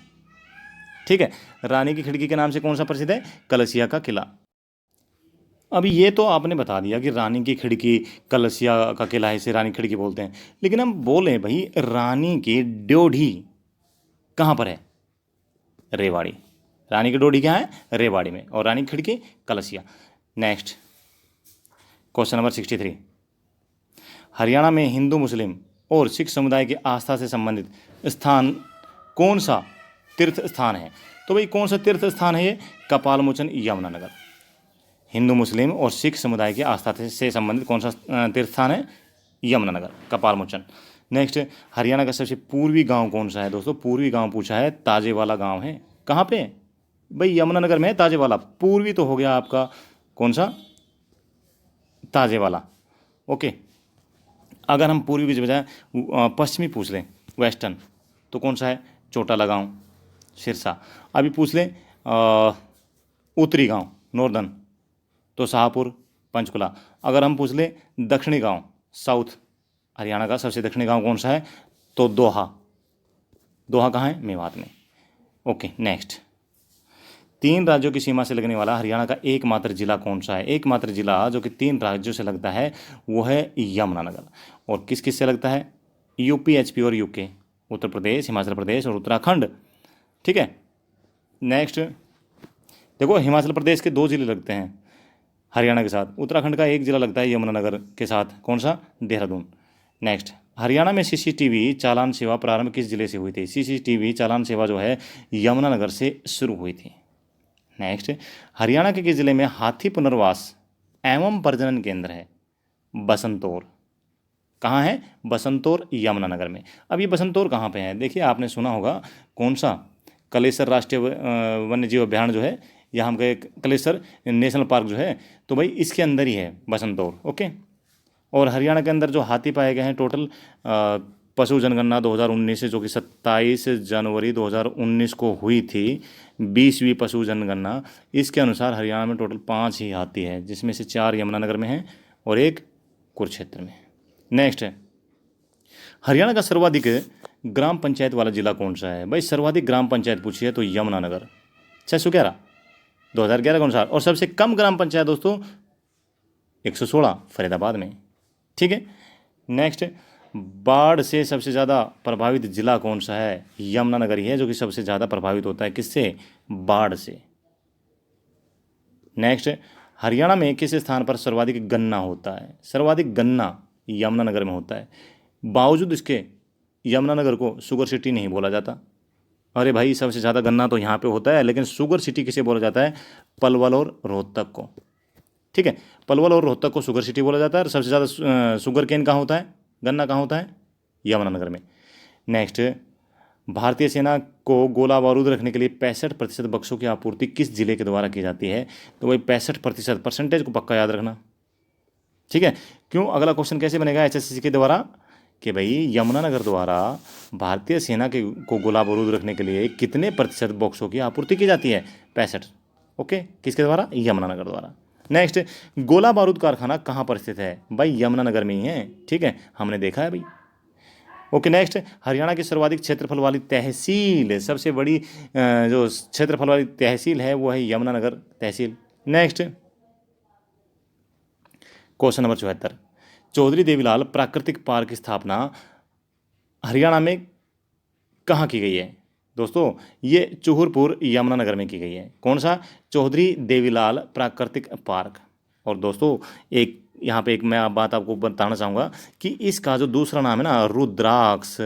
ठीक है। रानी की खिड़की के नाम से कौन सा प्रसिद्ध है, कलसिया का किला। अभी ये तो आपने बता दिया कि रानी की खिड़की कलसिया का किला है, इसे रानी की खिड़की बोलते हैं, लेकिन हम बोले भाई रानी की ड्योढ़ी कहाँ पर है, रेवाड़ी। रानी की ड्योढ़ी क्या है, रेवाड़ी में, और रानी की खिड़की Kalsia. Next, question number 63 Haryana में हिंदू मुस्लिम और सिख समुदाय की आस्था से संबंधित स्थान कौन सा तीर्थ स्थान है। तो भाई कौन सा तीर्थ स्थान है ये, कपालमोचन यमुनानगर। हिंदू मुस्लिम और सिख समुदाय की आस्था से संबंधित कौन सा तीर्थ स्थान है, यमुनानगर, कपालमोचन। नेक्स्ट, हरियाणा का सबसे पूर्वी गांव कौन सा है। दोस्तों पूर्वी गांव पूछा है, ताजेवाला गांव है। कहाँ पे भाई, यमुनानगर में है ताजेवाला। पूर्वी तो हो गया आपका कौन सा, ताजेवाला, ओके। अगर हम पूर्वी की बजाय पश्चिमी पूछ लें, वेस्टर्न, तो कौन सा है, चोटाला गांव, सिरसा। अभी पूछ लें उत्तरी गांव, नॉर्दर्न, तो शाहपुर, पंचकुला। अगर हम पूछ लें दक्षिणी गांव, साउथ, हरियाणा का सबसे दक्षिणी गांव कौन सा है, तो दोहा। दोहा कहाँ है, मेवात में, ओके। नेक्स्ट, 3 राज्यों की सीमा से लगने वाला हरियाणा का एकमात्र जिला कौन सा है। एकमात्र जिला जो कि 3 राज्यों से लगता है वो है यमुनानगर। और किस किस से लगता है, यूपी, एचपी और यूके, उत्तर प्रदेश, हिमाचल प्रदेश और उत्तराखंड, ठीक है। नेक्स्ट, देखो हिमाचल प्रदेश के 2 जिले लगते हैं हरियाणा के साथ, उत्तराखंड का 1 जिला लगता है यमुनानगर के साथ, कौन सा, देहरादून। नेक्स्ट, हरियाणा में सीसीटीवी चालान सेवा प्रारंभ किस जिले से हुई थी। सीसीटीवी चालान सेवा जो है यमुनानगर से शुरू हुई थी। नेक्स्ट, हरियाणा के किस जिले में हाथी पुनर्वास एवं प्रजनन केंद्र है, बसंतौर। कहाँ है, बसंतौर, यमुनानगर में। अब ये बसंतौर कहाँ पे है, देखिए आपने सुना होगा कौन सा, कलेसर राष्ट्रीय वन्य जीव अभ्यारण्य जो है, यहाँ हम गए कलेसर नेशनल पार्क जो है, तो भाई इसके अंदर ही है बसंतौर, ओके। और हरियाणा के अंदर जो हाथी पाए गए हैं टोटल, पशु जनगणना 2019 से, जो कि 27 जनवरी 2019 को हुई थी, 20वीं पशु जनगणना, इसके अनुसार हरियाणा में टोटल 5 ही हाथी है, जिसमें से 4 यमुनानगर में हैं और 1 कुरुक्षेत्र में। नेक्स्ट है, हरियाणा का सर्वाधिक ग्राम पंचायत वाला जिला कौन सा है। भाई सर्वाधिक ग्राम पंचायत पूछी है तो यमुनानगर, 611 2011 के अनुसार। और सबसे कम ग्राम पंचायत दोस्तों 116 फरीदाबाद में, ठीक है। नेक्स्ट, बाढ़ से सबसे ज़्यादा प्रभावित जिला कौन सा है, यमुनानगर ही है जो कि सबसे ज़्यादा प्रभावित होता है, किससे, बाढ़ से। नेक्स्ट, हरियाणा में किस स्थान पर सर्वाधिक गन्ना होता है। सर्वाधिक गन्ना यमुनानगर में होता है, बावजूद इसके यमुनानगर को शुगर सिटी नहीं बोला जाता। अरे भाई सबसे ज़्यादा गन्ना तो यहाँ पे होता है, लेकिन शुगर सिटी किसे बोला जाता है, पलवल और रोहतक को, ठीक है। पलवल और रोहतक को शुगर सिटी बोला जाता है, और सबसे ज़्यादा शुगर केन कहाँ होता है, गन्ना कहाँ होता है, यमुनानगर में। नेक्स्ट, भारतीय सेना को गोला बारूद रखने के लिए 65% बक्सों की आपूर्ति किस जिले के द्वारा की जाती है। तो वही 65% परसेंटेज को पक्का याद रखना, ठीक है। क्यों, अगला क्वेश्चन कैसे बनेगा एचएससी के द्वारा, कि भाई यमुनानगर द्वारा भारतीय सेना के को गोला बारूद रखने के लिए कितने प्रतिशत बॉक्सों की आपूर्ति की जाती है, 65, ओके। किसके द्वारा, यमुनानगर द्वारा। नेक्स्ट, गोला बारूद कारखाना कहाँ पर स्थित है। भाई यमुनानगर में ही है, ठीक है, हमने देखा है भाई, ओके। नेक्स्ट, हरियाणा की सर्वाधिक क्षेत्रफल वाली तहसील, सबसे बड़ी जो क्षेत्रफल वाली तहसील है वो है यमुनानगर तहसील। Next, question number 74, Chaudhary Devilal प्राकृतिक पार्क की स्थापना हरियाणा में कहाँ की गई है। दोस्तों ये चूहरपुर यमुनानगर में की गई है। कौन सा, चौधरी देवीलाल प्राकृतिक पार्क। और दोस्तों एक यहाँ पे एक मैं बात आपको बताना चाहूँगा कि इसका जो दूसरा नाम है ना, रुद्राक्ष,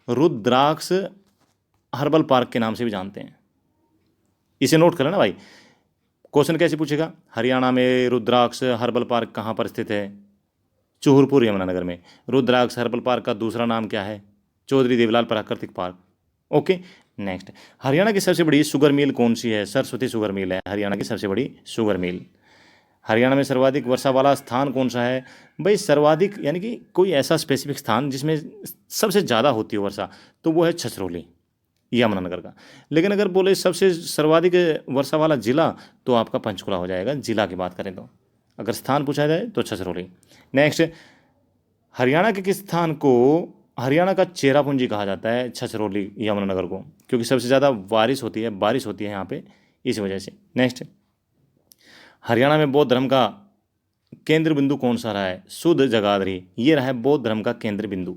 रुद्राक्ष हर्बल पार्क के नाम से भी जानते हैं, इसे नोट कर लेना भाई। क्वेश्चन कैसे पूछेगा, हरियाणा में रुद्राक्ष हर्बल पार्क कहाँ पर स्थित है, चूहरपुर यमुनानगर में। रुद्राक्ष हर्बल पार्क का दूसरा नाम क्या है? चौधरी देवलाल प्राकृतिक पार्क। ओके, नेक्स्ट, हरियाणा की सबसे बड़ी शुगर मिल कौन सी है? सरस्वती शुगर मिल है हरियाणा की सबसे बड़ी शुगर मिल। हरियाणा में सर्वाधिक वर्षा वाला स्थान कौन सा है? भाई सर्वाधिक यानी कि कोई ऐसा स्पेसिफिक स्थान जिसमें सबसे ज़्यादा होती है वर्षा, तो वो है छछरौली यमुनानगर का। लेकिन अगर बोले सबसे सर्वाधिक वर्षा वाला जिला, तो आपका पंचकुला हो जाएगा, जिला की बात करें तो। अगर स्थान पूछा जाए तो छछरौली। नेक्स्ट, हरियाणा के किस स्थान को हरियाणा का चेरापूंजी कहा जाता है? छछरौली यमुनानगर को, क्योंकि सबसे ज़्यादा बारिश होती है यहाँ पे, इस वजह से। नेक्स्ट, हरियाणा में बौद्ध धर्म का केंद्र बिंदु कौन सा रहा है? शुद्ध जगाधरी, ये रहा है बौद्ध धर्म का केंद्र बिंदु।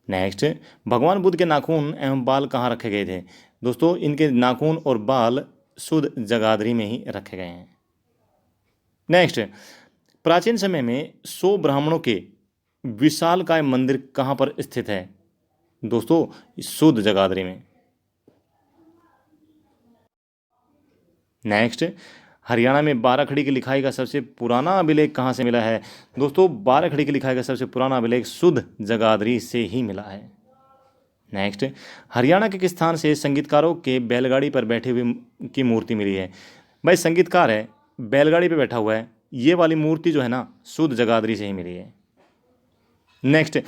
नेक्स्ट, भगवान बुद्ध के नाखून एवं बाल कहाँ रखे गए थे? दोस्तों, इनके नाखून और बाल शुद्ध जगाधरी में ही रखे गए हैं। नेक्स्ट, प्राचीन समय में 100 ब्राह्मणों के विशालकाय मंदिर कहाँ पर स्थित है? दोस्तों, शुद्ध जगाधरी में। नेक्स्ट, हरियाणा में 12 खड़ी की लिखाई का सबसे पुराना अभिलेख कहाँ से मिला है? दोस्तों, 12 खड़ी की लिखाई का सबसे पुराना अभिलेख शुद्ध जगाधरी से ही मिला है। नेक्स्ट, हरियाणा के किस स्थान से संगीतकारों के बैलगाड़ी पर बैठे हुए की मूर्ति मिली है? भाई संगीतकार है, बैलगाड़ी पर बैठा हुआ है, ये वाली मूर्ति जो है ना, शुद्ध जगाधरी से ही मिली है। नेक्स्ट,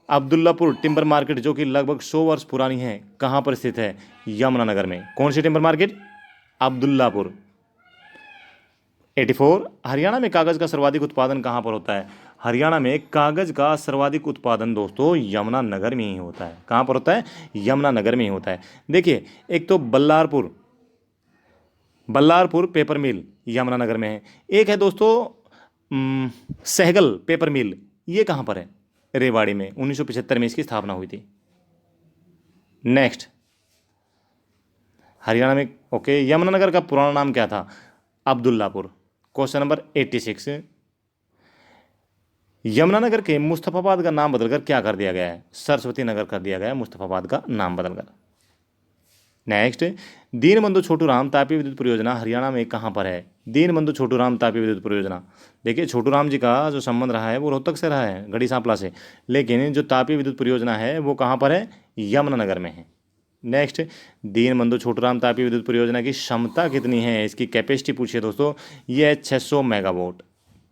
अब्दुल्लापुर टिम्बर मार्केट जो कि लगभग 100 वर्ष पुरानी है, कहाँ पर स्थित है? यमुनानगर में। कौन सी टिम्बर मार्केट? अब्दुल्लापुर। 84, हरियाणा में कागज़ का सर्वाधिक उत्पादन कहाँ पर होता है? हरियाणा में कागज़ का सर्वाधिक उत्पादन दोस्तों यमुनानगर में ही होता है। कहाँ पर होता है? यमुनानगर में ही होता है। देखिए, एक तो बल्लारपुर पेपर मिल यमुनानगर में है, एक है दोस्तों सहगल पेपर मिल, ये कहाँ पर है? रेवाड़ी में। 1975 में इसकी स्थापना हुई थी। नेक्स्ट, हरियाणा में यमुनानगर का पुराना नाम क्या था? अब्दुल्लापुर। क्वेश्चन नंबर 86, यमुनानगर के मुस्तफाबाद का नाम बदलकर क्या कर दिया गया है? सरस्वती नगर कर दिया गया है मुस्तफाबाद का नाम बदलकर। नेक्स्ट, दीनबंधु छोटूराम तापीय विद्युत परियोजना हरियाणा में कहाँ पर है? दीनबंधु छोटूराम तापीय विद्युत परियोजना, देखिए छोटूराम जी का जो संबंध रहा है वो रोहतक से रहा है, गढ़ी सांपला से, लेकिन जो तापीय विद्युत परियोजना है वो कहाँ पर है? यमुनानगर में है। नेक्स्ट, दीनबंधु छोटूराम तापीय विद्युत परियोजना की क्षमता कितनी है? इसकी कैपेसिटी पूछिए दोस्तों, ये है 600 मेगावाट।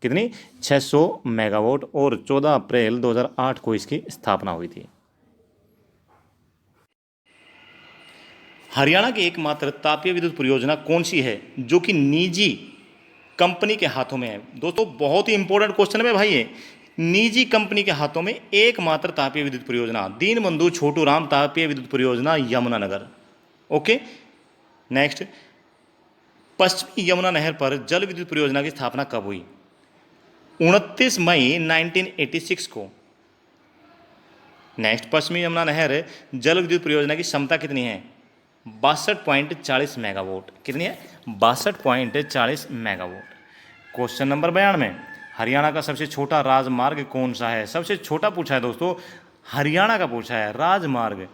कितनी? 600 मेगावाट, और 14 अप्रैल 2008 को इसकी स्थापना हुई थी। हरियाणा की एकमात्र तापीय विद्युत परियोजना कौन सी है जो कि निजी कंपनी के हाथों में है? दोस्तों, बहुत ही इंपॉर्टेंट क्वेश्चन है भाई ये। निजी कंपनी के हाथों में एकमात्र तापीय विद्युत परियोजना, दीनबंधु छोटूराम तापीय विद्युत परियोजना यमुनानगर। ओके, नेक्स्ट, पश्चिमी यमुना नहर पर जल विद्युत परियोजना की स्थापना कब हुई? 29 मई 1986 को। नेक्स्ट, पश्चिमी यमुना नहर जल विद्युत परियोजना की क्षमता कितनी है? 62.40 मेगावाट। कितनी है? 62.40 मेगावाट। क्वेश्चन नंबर 92, हरियाणा का सबसे छोटा राजमार्ग कौन सा है? सबसे छोटा पूछा है दोस्तों, हरियाणा का पूछा है राजमार्ग,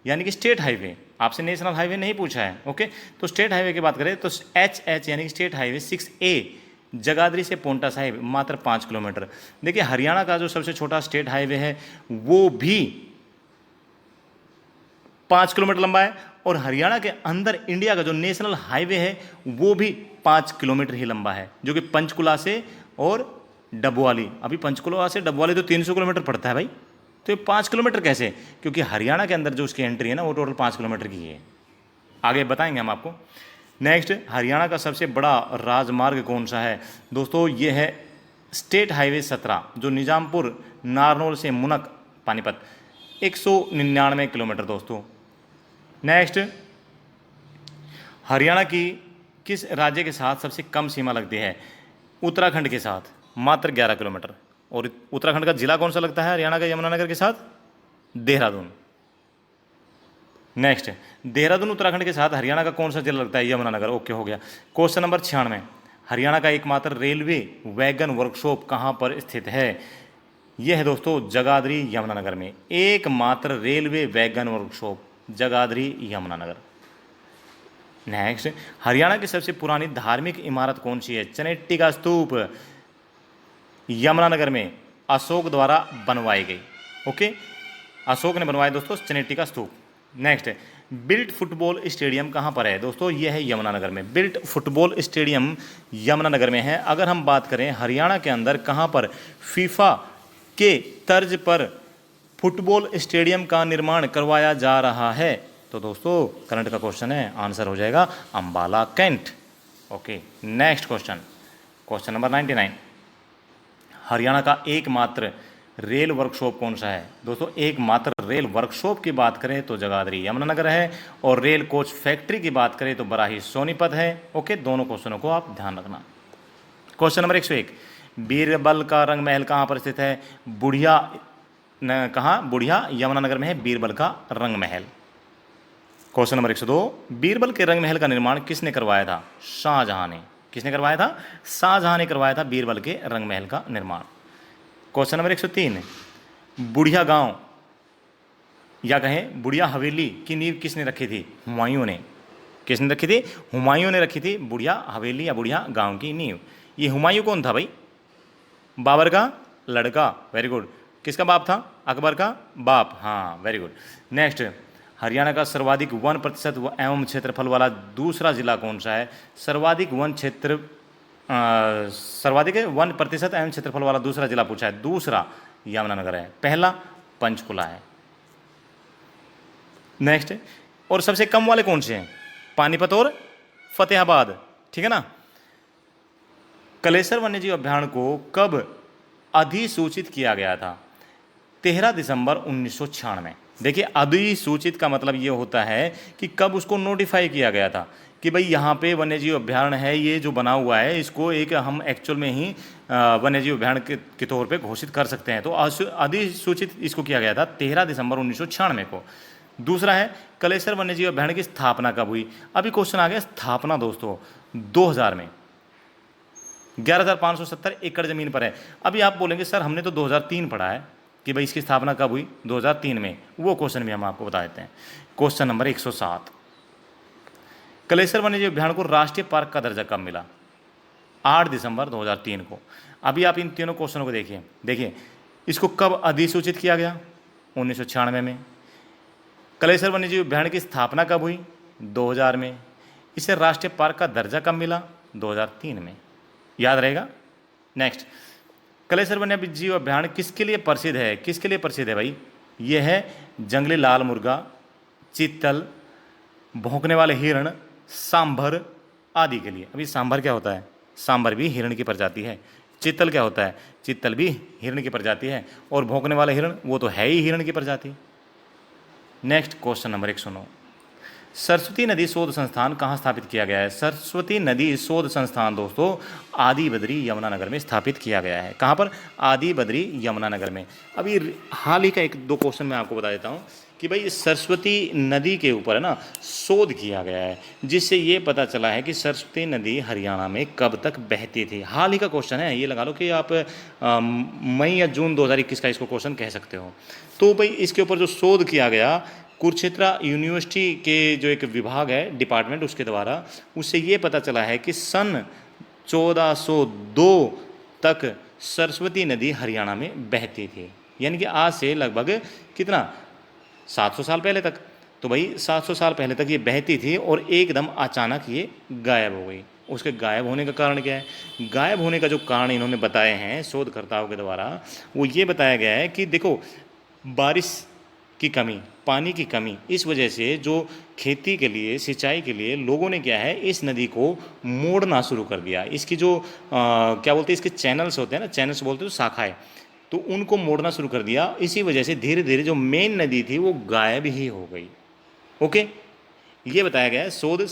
यानी कि स्टेट हाईवे, आपसे नेशनल हाईवे नहीं पूछा है। ओके, तो स्टेट हाईवे की बात करें तो एच यानी कि स्टेट हाईवे 6A जगाधरी से पोंटा साहिब मात्र 5 किलोमीटर। देखिए, हरियाणा का जो सबसे छोटा स्टेट हाईवे है वो भी 5 किलोमीटर लंबा है, और हरियाणा के अंदर इंडिया का जो नेशनल हाईवे है वो भी 5 किलोमीटर ही लंबा है, जो कि पंचकुला से और डबवाली, अभी पंचकुला से डबवाली तो 300 किलोमीटर पड़ता है भाई, तो ये 5 किलोमीटर कैसे? क्योंकि हरियाणा के अंदर जो उसकी एंट्री है ना वो टोटल 5 किलोमीटर की है। आगे बताएंगे हम आपको। नेक्स्ट, हरियाणा का सबसे बड़ा राजमार्ग कौन सा है? दोस्तों, ये है स्टेट हाईवे 17 जो निजामपुर नारनौल से मुनक पानीपत, 199 किलोमीटर दोस्तों। नेक्स्ट, हरियाणा की किस राज्य के साथ सबसे कम सीमा लगती है? उत्तराखंड के साथ, मात्र 11 किलोमीटर। और उत्तराखंड का जिला कौन सा लगता है हरियाणा का यमुनानगर के साथ? देहरादून। नेक्स्ट, देहरादून उत्तराखंड के साथ हरियाणा का कौन सा जिला लगता है? यमुनानगर। ओके, हो गया। क्वेश्चन नंबर 96, हरियाणा का एकमात्र रेलवे वैगन वर्कशॉप कहाँ पर स्थित है? यह है दोस्तों जगाधरी यमुनानगर में, एकमात्र railway wagon workshop Jagadhri Yamunanagar. Next, Haryana की सबसे पुरानी धार्मिक इमारत कौन सी है? चनेट्टी का स्तूप। यमुनानगर में अशोक द्वारा बनवाई गई। ओके, अशोक ने बनवाया दोस्तों चनेटी का स्तूप। नेक्स्ट, बिल्ट फुटबॉल स्टेडियम कहाँ पर है दोस्तों? ये है यमुनानगर में। बिल्ट फुटबॉल स्टेडियम यमुनानगर में है। अगर हम बात करें हरियाणा के अंदर कहाँ पर फीफा के तर्ज पर फुटबॉल स्टेडियम का निर्माण करवाया जा रहा है, तो दोस्तों करंट का क्वेश्चन है, आंसर हो जाएगा Ambala cantt. Okay, next question, question number 99, Haryana का एकमात्र रेल वर्कशॉप कौन सा है? दोस्तों एकमात्र रेल वर्कशॉप की बात करें तो जगाधरी यमुनानगर है, और रेल कोच फैक्ट्री की बात करें तो बराही सोनीपत है। ओके, दोनों क्वेश्चनों को आप ध्यान रखना। क्वेश्चन नंबर 101, बीरबल का रंग महल कहाँ पर स्थित है? बुढ़िया कहाँ? बुढ़िया यमुनानगर में है बीरबल का रंग महल। क्वेश्चन नंबर 102, बीरबल के रंग महल का निर्माण किसने करवाया था? शाहजहां ने। किसने करवाया था? शाहजहां ने करवाया था बीरबल के रंग महल का निर्माण। क्वेश्चन नंबर 103, बुढ़िया गांव या कहें बुढ़िया हवेली की नींव किसने रखी थी? हुमायूं ने। किसने रखी थी? हुमायूं ने रखी थी बुढ़िया हवेली या बुढ़िया गांव की नींव। ये हुमायूं कौन था भाई? बाबर का लड़का। Very good. किसका बाप था? अकबर का बाप। हाँ, वेरी गुड। नेक्स्ट, हरियाणा का सर्वाधिक 1% एवं क्षेत्रफल वाला दूसरा जिला कौन सा है? सर्वाधिक 1% एवं क्षेत्रफल वाला दूसरा जिला पूछा है। दूसरा यमुनानगर है, पहला पंचकुला है। नेक्स्ट, और सबसे कम वाले कौन से हैं? पानीपत और फतेहाबाद। ठीक है ना। कलेसर वन्यजीव अभ्यारण्य को कब अधिसूचित किया गया था? 13 दिसंबर 1996। देखिए, अधिसूचित का मतलब ये होता है कि कब उसको नोटिफाई किया गया था कि भाई यहाँ पे वन्यजीव अभ्यारण्य है, ये जो बना हुआ है इसको एक हम एक्चुअल में ही वन्यजीव अभ्यारण्य के तौर पे घोषित कर सकते हैं। तो अधिसूचित इसको किया गया था 13 दिसंबर 1996 को। दूसरा है, कलेसर वन्यजीव अभ्यारण्य की स्थापना कब हुई? अभी क्वेश्चन आ गया स्थापना दोस्तों 2000 में। 11,570 एकड़ जमीन पर है। अभी आप बोलेंगे सर हमने तो 2003 पढ़ा है कि भाई इसकी स्थापना कब हुई? 2003 में। वो क्वेश्चन भी हम आपको बता देते हैं। क्वेश्चन नंबर 107, कलेसर वन्यजीव अभ्यारण्य को राष्ट्रीय पार्क का दर्जा कब मिला? 8 दिसंबर 2003 को। अभी आप इन तीनों क्वेश्चनों को देखिए इसको कब अधिसूचित किया गया? 1996 में। कलेसर वन्यजीव अभ्यारण्य की स्थापना कब हुई? 2000 में। इसे राष्ट्रीय पार्क का दर्जा कब मिला? 2003 में। याद रहेगा। नेक्स्ट, कलेसर वन्यजीव अभ्यारण्य किसके लिए प्रसिद्ध है? किसके लिए प्रसिद्ध है भाई? ये है जंगली लाल मुर्गा, चीतल, भौंकने वाले हिरण, सांभर आदि के लिए। अभी सांभर क्या होता है? सांभर भी हिरण की प्रजाति है। चीतल क्या होता है? चीतल भी हिरण की प्रजाति है। और भौंकने वाले हिरण वो तो है ही हिरण की प्रजाति। नेक्स्ट, क्वेश्चन नंबर 109, सरस्वती नदी शोध संस्थान कहाँ स्थापित किया गया है? सरस्वती नदी शोध संस्थान दोस्तों आदि बद्री यमुनानगर में स्थापित किया गया है। कहाँ पर? आदि बद्री यमुनानगर में। अभी हाल ही का 1-2 क्वेश्चन मैं आपको बता देता हूँ कि भाई सरस्वती नदी के ऊपर है ना शोध किया गया है, जिससे ये पता चला है कि सरस्वती नदी हरियाणा में कब तक बहती थी। हाल ही का क्वेश्चन है, ये लगा लो कि आप मई या जून 2021 का इसको क्वेश्चन कह सकते हो। तो भाई इसके ऊपर जो शोध किया गया कुरुक्षेत्र यूनिवर्सिटी के जो एक विभाग है डिपार्टमेंट उसके द्वारा, उससे ये पता चला है कि सन 1402 तक सरस्वती नदी हरियाणा में बहती थी। यानी कि आज से लगभग कितना 700 साल पहले तक। तो भाई 700 साल पहले तक ये बहती थी और एकदम अचानक ये गायब हो गई। उसके गायब होने का कारण क्या है? गायब होने का जो कारण इन्होंने बताए हैं शोधकर्ताओं के द्वारा, वो ये बताया गया है कि देखो बारिश की कमी, पानी की कमी, इस वजह से जो खेती के लिए, सिंचाई के लिए लोगों ने क्या है इस नदी को मोड़ना शुरू कर दिया। इसकी जो क्या बोलते हैं, इसके चैनल्स होते हैं ना, चैनल्स बोलते हैं तो शाखाएं, तो उनको मोड़ना शुरू कर दिया। इसी वजह से धीरे धीरे जो मेन नदी थी वो गायब ही हो गई। ओके, ये बताया गया है शोध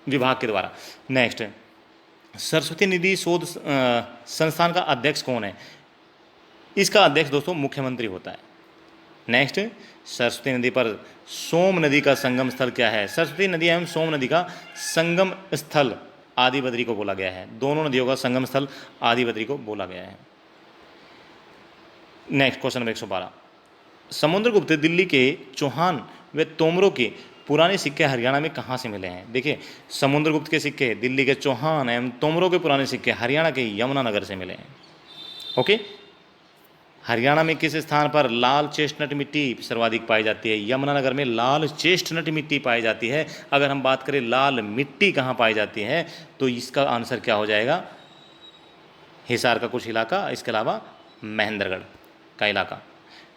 विभाग के द्वारा। नेक्स्ट, सरस्वती नदी शोध संस्थान का अध्यक्ष कौन है? इसका अध्यक्ष दोस्तों मुख्यमंत्री होता है। नेक्स्ट, सरस्वती नदी पर सोम नदी का संगम स्थल क्या है? सरस्वती नदी एवं सोम नदी का संगम स्थल आदि बद्री को बोला गया है। दोनों नदियों का संगम स्थल आदि बद्री को बोला गया है। Next, question number 112, Samudragupta Delhi के चौहान व तोमरों के पुराने सिक्के हरियाणा में कहाँ से मिले हैं? देखिए, समुद्रगुप्त के सिक्के, दिल्ली के चौहान एवं तोमरों के पुराने सिक्के हरियाणा के यमुनानगर से मिले हैं। ओके। हरियाणा में किस स्थान पर लाल चेस्टनट मिट्टी सर्वाधिक पाई जाती है? यमुनानगर में लाल चेस्टनट मिट्टी पाई जाती है। अगर हम बात करें लाल मिट्टी कहाँ पाई जाती है, तो इसका आंसर क्या हो जाएगा? हिसार का कुछ इलाका, इसके अलावा महेंद्रगढ़ का इलाका।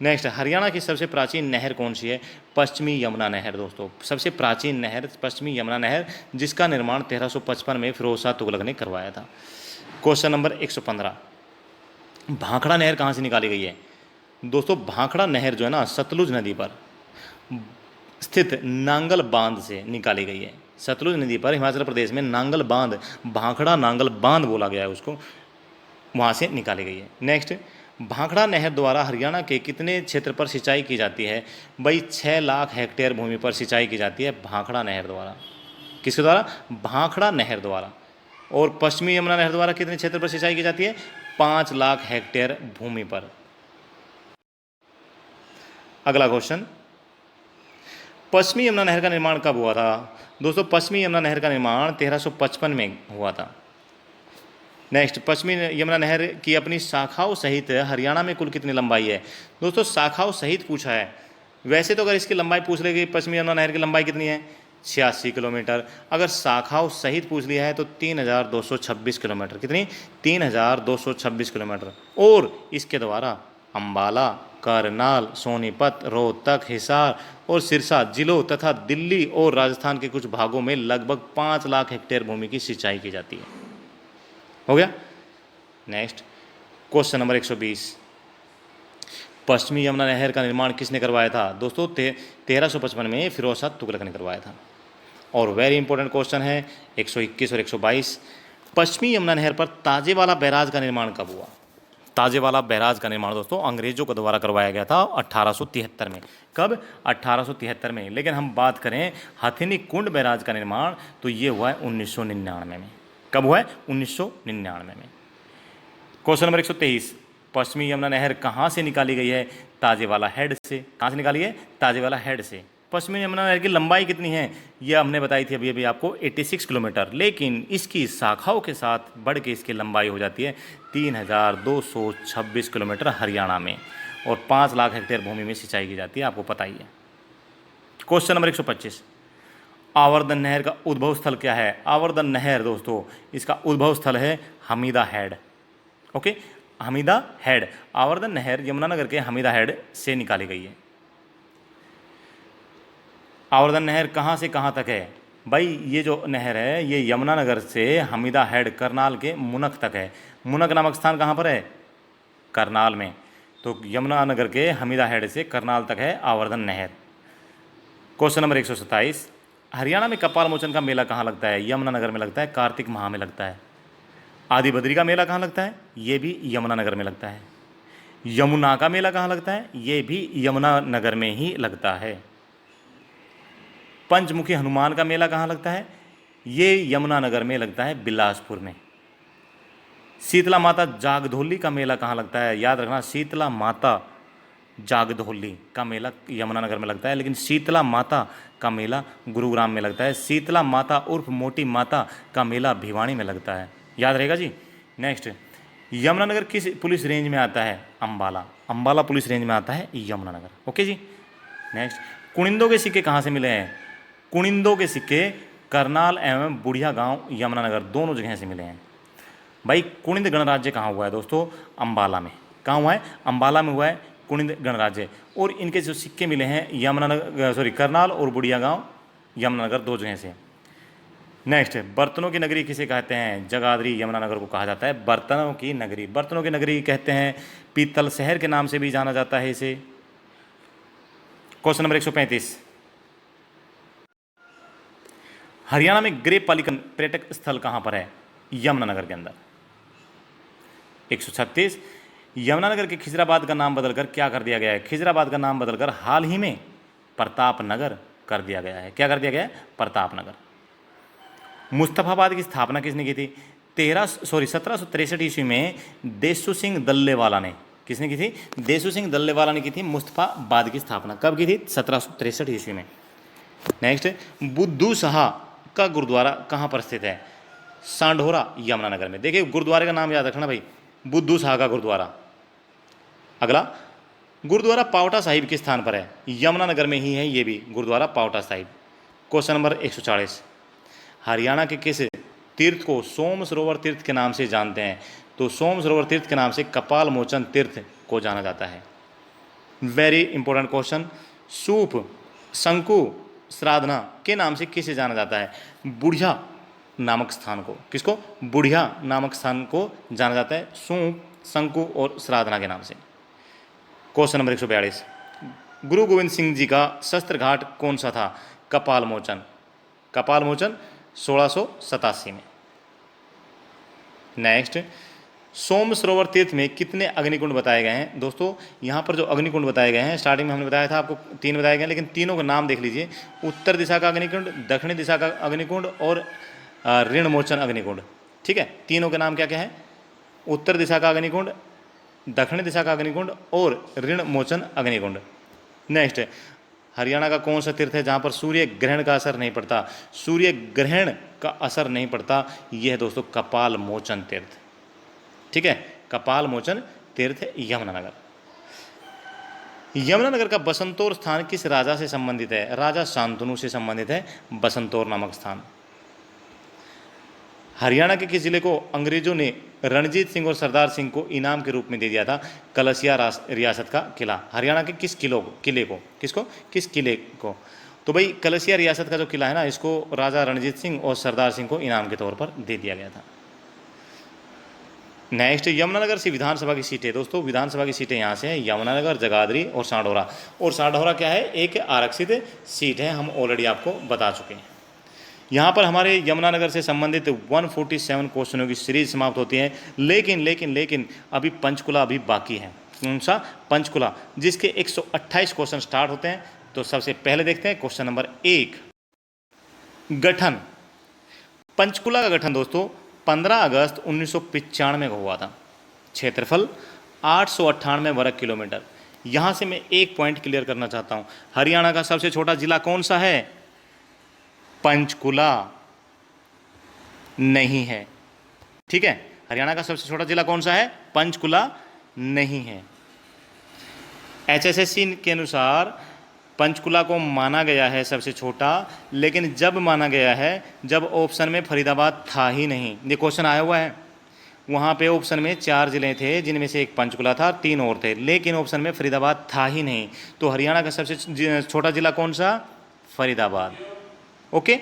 नेक्स्ट, हरियाणा की सबसे प्राचीन नहर कौन सी है? पश्चिमी यमुना नहर दोस्तों, सबसे प्राचीन नहर पश्चिमी यमुना नहर, जिसका निर्माण 1355 में फिरोज शाह तुगलक ने करवाया था। क्वेश्चन नंबर 115, भाखड़ा नहर कहाँ से निकाली गई है? दोस्तों भाखड़ा नहर जो है ना, सतलुज नदी पर स्थित नांगल बांध से निकाली गई है। सतलुज नदी पर हिमाचल प्रदेश में नांगल बांध, भाखड़ा नांगल बांध बोला गया है उसको, वहाँ से निकाली गई है। नेक्स्ट, भाखड़ा नहर द्वारा हरियाणा के कितने क्षेत्र पर सिंचाई की जाती है? भाई 6 लाख हेक्टेयर भूमि पर सिंचाई की जाती है भाखड़ा नहर द्वारा। किसके द्वारा? भाखड़ा नहर द्वारा। और पश्चिमी यमुना नहर द्वारा कितने क्षेत्र पर सिंचाई की जाती है? 5 लाख हेक्टेयर भूमि पर। अगला क्वेश्चन, पश्चिमी यमुना नहर का निर्माण कब हुआ था? दोस्तों पश्चिमी यमुना नहर का निर्माण 1355 में हुआ था। नेक्स्ट, पश्चिमी यमुना नहर की अपनी शाखाओं सहित हरियाणा में कुल कितनी लंबाई है? दोस्तों शाखाओं सहित पूछा है, वैसे तो अगर इसकी लंबाई पूछ लेगी पश्चिमी यमुना नहर की लंबाई कितनी है? 86 किलोमीटर। अगर शाखाओं सहित पूछ लिया है तो 3226 किलोमीटर। कितनी? 3226 किलोमीटर। और इसके द्वारा अंबाला, करनाल, सोनीपत, रोहतक, हिसार और सिरसा जिलों तथा दिल्ली और राजस्थान के कुछ भागों में लगभग 5 लाख हेक्टेयर भूमि की सिंचाई की जाती है। हो गया। नेक्स्ट, क्वेश्चन नंबर 120, पश्चिमी यमुना नहर का निर्माण किसने करवाया था? दोस्तों 1355 में फिरोज शाह तुगलक ने करवाया था। और वेरी इंपॉर्टेंट क्वेश्चन है 121 और 122, पश्चिमी यमुना नहर पर ताजेवाला बैराज का निर्माण कब हुआ? ताजेवाला बैराज का निर्माण दोस्तों अंग्रेजों के द्वारा करवाया गया था 1873 में। कब? 1873 में। लेकिन हम बात करें हथिनी कुंड बैराज का निर्माण, तो ये हुआ है 1999 में। कब हुआ है? 1999 में। क्वेश्चन नंबर 123, पश्चिमी यमुना नहर कहाँ से निकाली गई है? ताजेवाला हेड से। कहाँ से निकाली है? ताजेवाला हेड से। पश्चिमी यमुना नहर की लंबाई कितनी है? यह हमने बताई थी अभी आपको 86 किलोमीटर, लेकिन इसकी शाखाओं के साथ बढ़ के इसकी लंबाई हो जाती है 3226 किलोमीटर हरियाणा में, और 5 लाख हेक्टेयर भूमि में सिंचाई की जाती है, आपको पता ही है। क्वेश्चन नंबर 125, आवर्धन नहर का उद्भव स्थल क्या है? आवर्धन नहर दोस्तों इसका उद्भव स्थल है Hamida head. Okay, Hamida head. आवर्धन नहर यमुनानगर के हमीदा हेड से निकाली गई है। आवर्धन नहर कहाँ से कहाँ तक है? भाई ये जो नहर है ये यमुनानगर से हमीदा हेड करनाल के मुनक तक है। मुनक नामक स्थान कहाँ पर है? करनाल में। तो यमुनानगर के हमीदा हेड से करनाल तक है आवर्धन नहर। क्वेश्चन नंबर 127, हरियाणा में कपाल मोचन का मेला कहाँ लगता है? यमुनानगर में लगता है, कार्तिक माह में लगता है। आदि बद्री का मेला कहाँ लगता है? ये भी यमुनानगर में लगता है। यमुना का मेला कहाँ लगता है? ये भी यमुनानगर में ही लगता है। पंचमुखी हनुमान का मेला कहाँ लगता है? ये यमुनानगर में लगता है, बिलासपुर में। शीतला माता जागधोली का मेला कहाँ लगता है? याद रखना, शीतला माता जागधोली का मेला यमुनानगर में लगता है, लेकिन शीतला माता का मेला गुरुग्राम में लगता है। शीतला माता उर्फ मोटी माता का मेला भिवानी में लगता है, याद रहेगा जी। नेक्स्ट, यमुनानगर किस पुलिस रेंज में आता है? अंबाला। अंबाला पुलिस रेंज में आता है यमुनानगर। ओके जी। नेक्स्ट, कुनिंदों के सिक्के कहाँ से मिले हैं? कुनिंदों के सिक्के करनाल एवं बुढ़िया गांव यमुनानगर दोनों जगह से मिले हैं। भाई कुनिंद गणराज्य कहाँ हुआ है दोस्तों? अंबाला में। कहाँ हुआ है? अंबाला में हुआ है कुनिंद गणराज्य। और इनके जो सिक्के मिले हैं यमुनानगर करनाल और बुढ़िया गांव यमुनानगर दो जगह से। नेक्स्ट, बर्तनों की नगरी किसे कहते हैं? जगाधरी यमुनानगर को कहा जाता है बर्तनों की नगरी। बर्तनों की नगरी कहते हैं, पीतल शहर के नाम से भी जाना जाता है इसे। क्वेश्चन नंबर 135, हरियाणा में ग्रेप पालिकन पर्यटक स्थल कहाँ पर है? यमुनानगर के अंदर। 136, यमुनानगर के खिजराबाद का नाम बदलकर क्या कर दिया गया है? खिजराबाद का नाम बदलकर हाल ही में प्रताप नगर कर दिया गया है। क्या कर दिया गया है? प्रताप नगर। मुस्तफाबाद की स्थापना किसने की थी? 1763 ईस्वी में देसू सिंह दल्लेवाला ने। किसने की थी? देसू सिंह दल्लेवाला ने की थी मुस्तफाबाद की स्थापना। कब की थी? 1763 ईस्वी में। नेक्स्ट, बुद्धू शाह का गुरुद्वारा कहाँ पर स्थित है? सांढोरा यमुनानगर में। देखिए गुरुद्वारे का नाम याद रखना भाई, बुद्धू शाह का गुरुद्वारा। अगला, गुरुद्वारा पावटा साहिब किस स्थान पर है? यमुनानगर में ही है ये भी गुरुद्वारा पावटा साहिब। क्वेश्चन नंबर 140, हरियाणा के किस तीर्थ को सोम सरोवर तीर्थ के नाम से जानते हैं? तो सोम सरोवर तीर्थ के नाम से कपाल मोचन तीर्थ को जाना जाता है। वेरी इंपॉर्टेंट क्वेश्चन, सूप शंकु श्राधना के नाम से किसे जाना जाता है? बुढ़िया नामक स्थान को। किसको? बुढ़िया नामक स्थान को जाना जाता है सूप शंकु और श्राधना के नाम से। क्वेश्चन नंबर 142, गुरु गोविंद सिंह जी का शस्त्र घाट कौन सा था? कपाल मोचन। कपाल मोचन 1687 में। नेक्स्ट, सोम सरोवर तीर्थ में कितने अग्निकुंड बताए गए हैं? दोस्तों यहाँ पर जो अग्निकुंड बताए गए हैं, स्टार्टिंग में हमने बताया था आपको 3 बताए गए हैं, लेकिन तीनों का नाम देख लीजिए। उत्तर दिशा का अग्निकुंड, दक्षिणी दिशा का अग्निकुंड और ऋण मोचन अग्निकुंड। ठीक है, तीनों के नाम क्या क्या है? उत्तर दिशा का अग्निकुंड, दक्षिणी दिशा का अग्निकुंड और ऋण मोचन अग्निकुंड। नेक्स्ट, हरियाणा का कौन सा तीर्थ है जहाँ पर सूर्य ग्रहण का असर नहीं पड़ता? सूर्य ग्रहण का असर नहीं पड़ता, यह है दोस्तों कपाल मोचन तीर्थ। ठीक है, कपाल मोचन तीर्थ यमुनानगर। यमुनानगर का बसंतौर स्थान किस राजा से संबंधित है? राजा शांतनु से संबंधित है बसंतौर नामक स्थान। हरियाणा के किस जिले को अंग्रेजों ने रणजीत सिंह और सरदार सिंह को इनाम के रूप में दे दिया था? कलसिया रियासत का किला। हरियाणा के किस किले को? किसको? किस किले को? तो भाई कलसिया रियासत का जो किला है ना, इसको राजा रणजीत सिंह और सरदार सिंह को इनाम के तौर पर दे दिया गया था। नेक्स्ट, यमुनानगर से विधानसभा की सीटें। दोस्तों विधानसभा की सीटें यहाँ से हैं, यमुनानगर, जगाधरी और सांढौरा। और सांढौरा क्या है? एक आरक्षित सीट है, हम ऑलरेडी आपको बता चुके हैं। यहाँ पर हमारे यमुनानगर से संबंधित 147 क्वेश्चनों की सीरीज समाप्त होती है। लेकिन अभी पंचकुला अभी बाकी है। कौन सा? पंचकुला, जिसके 128 क्वेश्चन स्टार्ट होते हैं। तो सबसे पहले देखते हैं क्वेश्चन नंबर 1, गठन। पंचकुला का गठन दोस्तों 15 अगस्त 1995 को हुआ था। क्षेत्रफल 898 वर्ग किलोमीटर। यहाँ से मैं एक पॉइंट क्लियर करना चाहता हूँ, हरियाणा का सबसे छोटा जिला कौन सा है? पंचकुला नहीं है। ठीक है, हरियाणा का सबसे छोटा जिला कौन सा है? पंचकुला नहीं है। HSSC के अनुसार पंचकुला को माना गया है सबसे छोटा, लेकिन जब माना गया है जब ऑप्शन में फरीदाबाद था ही नहीं। ये क्वेश्चन आया हुआ है, वहाँ पे ऑप्शन में 4 जिले थे जिनमें से एक पंचकुला था, 3 और थे, लेकिन ऑप्शन में फरीदाबाद था ही नहीं। तो हरियाणा का सबसे छोटा जिला कौन सा? फरीदाबाद। ओके,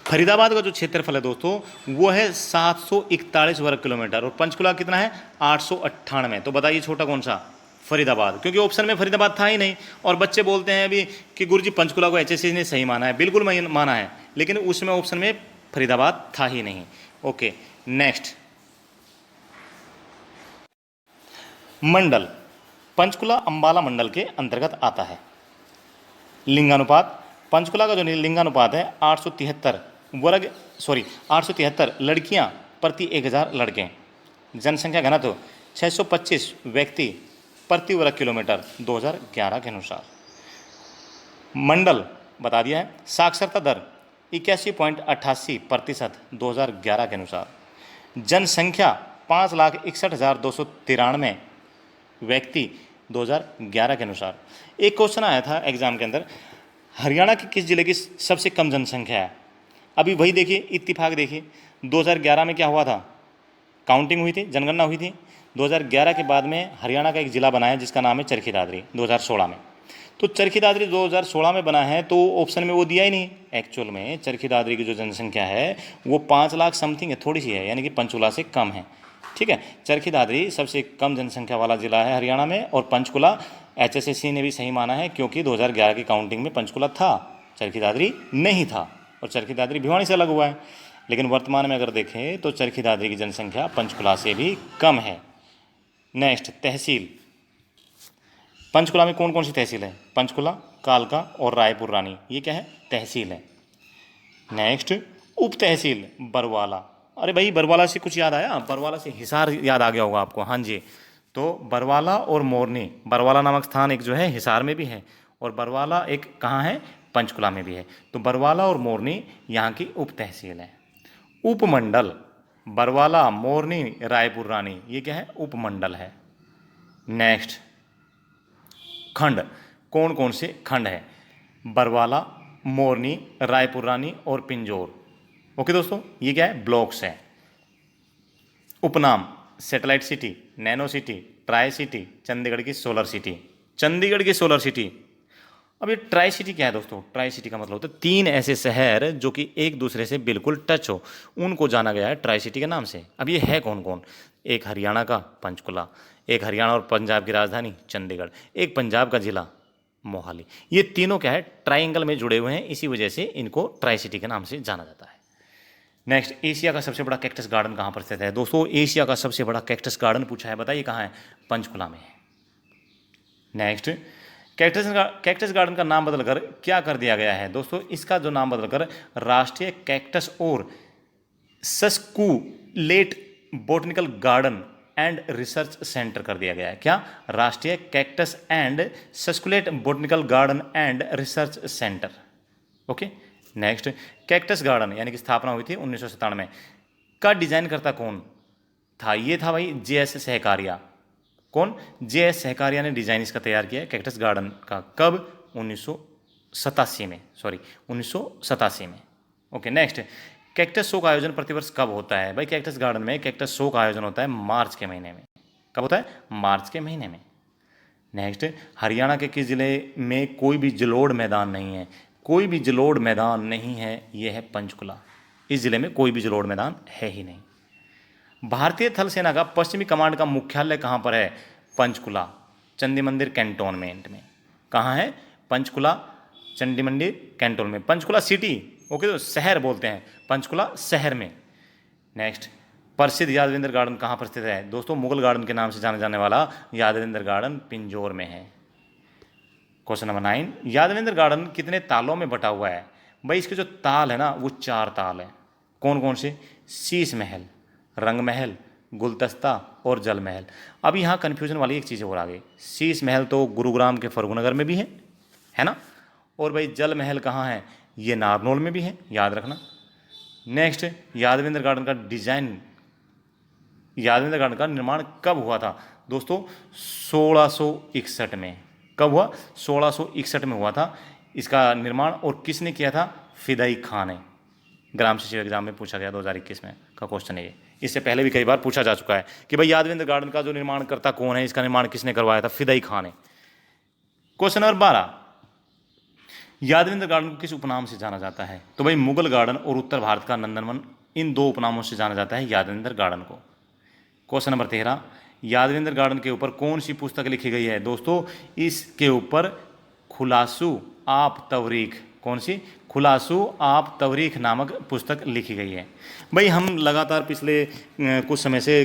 फरीदाबाद का जो क्षेत्रफल है दोस्तों वो है 741 वर्ग किलोमीटर और पंचकुला कितना है? 898। तो बताइए छोटा कौन सा? फरीदाबाद, क्योंकि ऑप्शन में फरीदाबाद था ही नहीं। और बच्चे बोलते हैं अभी कि गुरुजी पंचकुला को HSSC ने सही माना है। बिल्कुल माना है, लेकिन उसमें ऑप्शन में फरीदाबाद था ही नहीं। ओके, नेक्स्ट, मंडल। पंचकुला अंबाला मंडल के अंतर्गत आता है। लिंगानुपात, पंचकुला का जो लिंगानुपात है 873 लड़कियां प्रति 1000 लड़के। जनसंख्या घनत्व 625 व्यक्ति प्रति वर्ग किलोमीटर 2011 के अनुसार। मंडल बता दिया है। साक्षरता दर 81.88% 2011 के अनुसार। जनसंख्या 5,61,293 व्यक्ति 2011 के अनुसार। एक क्वेश्चन आया था एग्जाम के अंदर, हरियाणा के किस जिले की सबसे कम जनसंख्या है? अभी वही देखिए, इत्तिफाक देखिए, 2011 में क्या हुआ था? काउंटिंग हुई थी, जनगणना हुई थी। 2011 के बाद में हरियाणा का एक ज़िला बना है जिसका नाम है चरखी दादरी, 2016 में। तो चरखी दादरी 2016 में बना है, तो ऑप्शन में वो दिया ही नहीं। एक्चुअल में चरखी दादरी की जो जनसंख्या है वो 5 लाख समथिंग है, थोड़ी सी है, यानी कि पंचकुला से कम है। ठीक है, चरखी दादरी सबसे कम जनसंख्या वाला जिला है हरियाणा में। और पंचकुला HSSC ने भी सही माना है, क्योंकि 2011 की काउंटिंग में पंचकुला था, चरखी दादरी नहीं था। और चरखी दादरी भिवानी से अलग हुआ है, लेकिन वर्तमान में अगर देखें तो चरखी दादरी की जनसंख्या पंचकुला से भी कम है। नेक्स्ट, तहसील। पंचकुला में कौन कौन सी तहसील है? पंचकुला, कालका और रायपुर रानी, ये क्या है? तहसील है। नेक्स्ट, उप तहसील बरवाला। अरे भाई बरवाला से कुछ याद आया? बरवाला से हिसार याद आ गया होगा आपको। हाँ जी, तो बरवाला और मोरनी, बरवाला नामक स्थान एक जो है हिसार में भी है और बरवाला एक कहाँ है? पंचकुला में भी है। तो बरवाला और मोरनी यहाँ की उप तहसील है। उपमंडल, बरवाला, मोरनी, रायपुर रानी, ये क्या है? उपमंडल है। नेक्स्ट, खंड, कौन कौन से खंड है? बरवाला, मोरनी, रायपुर रानी और पिंजौर। ओके दोस्तों, ये क्या है? ब्लॉक्स है। उपनाम, satellite city, nano city, tri city, Chandigarh की सोलर सिटी। चंडीगढ़ की सोलर सिटी। अब ये ट्राई सिटी क्या है दोस्तों? ट्राई सिटी का मतलब होता है 3 ऐसे शहर जो कि एक दूसरे से बिल्कुल टच हो, उनको जाना गया है ट्राई सिटी के नाम से। अब ये है कौन कौन? एक हरियाणा का पंचकुला, एक हरियाणा और पंजाब की राजधानी चंडीगढ़, एक पंजाब का जिला मोहाली। ये तीनों क्या है? ट्राइंगल में जुड़े हुए हैं, इसी वजह से इनको ट्राई सिटी के नाम से जाना जाता है। नेक्स्ट, एशिया का सबसे बड़ा कैक्टस गार्डन कहाँ पर स्थित है? दोस्तों, एशिया का सबसे बड़ा कैक्टस गार्डन पूछा है, बताइए कहाँ है? पंचकुला में है। नेक्स्ट, कैक्टस गार्डन का नाम बदलकर क्या कर दिया गया है? दोस्तों, इसका जो नाम बदलकर राष्ट्रीय कैक्टस और succulent botanical garden and research centre कर दिया गया है। क्या? राष्ट्रीय cactus and succulent botanical garden and research centre. Okay. Next, cactus garden यानी कि स्थापना हुई थी 1997 का डिजाइन करता कौन था? ये था भाई JS सहकारिया। कौन? JS सहकारिया ने डिजाइन इसका तैयार किया है कैक्टस गार्डन का। कब? 1987 में, सॉरी 1987 में। ओके। नेक्स्ट, कैक्टस शो का आयोजन प्रतिवर्ष कब होता है? भाई कैक्टस गार्डन में कैक्टस शो का आयोजन होता है मार्च के महीने में। कब होता है? मार्च के महीने में। नेक्स्ट, हरियाणा के किस जिले में कोई भी जलोढ़ मैदान नहीं है? कोई भी जलोढ़ मैदान नहीं है, यह है पंचकुला। इस जिले में कोई भी जलोढ़ मैदान है ही नहीं। भारतीय थल सेना का पश्चिमी कमांड का मुख्यालय कहाँ पर है? पंचकुला, चंडी मंदिर कैंटोनमेंट में। कहाँ है? पंचकुला, चंडी मंदिर कैंटोन में। पंचकुला सिटी, ओके, तो शहर बोलते हैं, पंचकुला शहर में। नेक्स्ट, प्रसिद्ध यादवेंद्र गार्डन कहाँ पर स्थित है? दोस्तों, मुगल गार्डन के नाम से जाने जाने वाला यादवेंद्र गार्डन पिंजौर में है। क्वेश्चन नंबर 9, यादवेंद्र गार्डन कितने तालों में बटा हुआ है? भाई इसके जो ताल है ना, वो 4 ताल है। कौन कौन से? शीश महल, रंग महल, गुलदस्ता और जल महल। अब यहाँ कन्फ्यूजन वाली एक चीज़ और आ गई। शीश महल तो गुरुग्राम के फर्रुखनगर में भी है ना? और भाई जल महल कहाँ है? ये नारनौल में भी है, याद रखना। नेक्स्ट, यादवेंद्र गार्डन का डिजाइन, यादवेंद्र गार्डन का निर्माण कब हुआ था? दोस्तों, 1661 में। कब हुआ? 1661 में हुआ था इसका निर्माण। और किसने किया था? फिदाई खान ने। ग्राम शिक्षा एग्जाम में पूछा गया 2021 में का क्वेश्चन है ये। इससे पहले भी कई बार पूछा जा चुका है कि भाई यादवेंद्र गार्डन का जो निर्माण करता कौन है, इसका निर्माण किसने करवाया था? फिदाई खान ने। क्वेश्चन नंबर 12, यादवेंद्र गार्डन को किस उपनाम से जाना जाता है? तो भाई मुगल गार्डन और उत्तर भारत का नंदनवन, इन 2 उपनामों से जाना जाता है यादवेंद्र गार्डन को। क्वेश्चन नंबर 13, यादवेंद्र गार्डन के ऊपर कौन सी पुस्तक लिखी गई है? दोस्तों, इसके ऊपर खुलासू आप तवरीख, कौन सी? खुलासू आप तवरीख नामक पुस्तक लिखी गई है। भाई हम लगातार पिछले कुछ समय से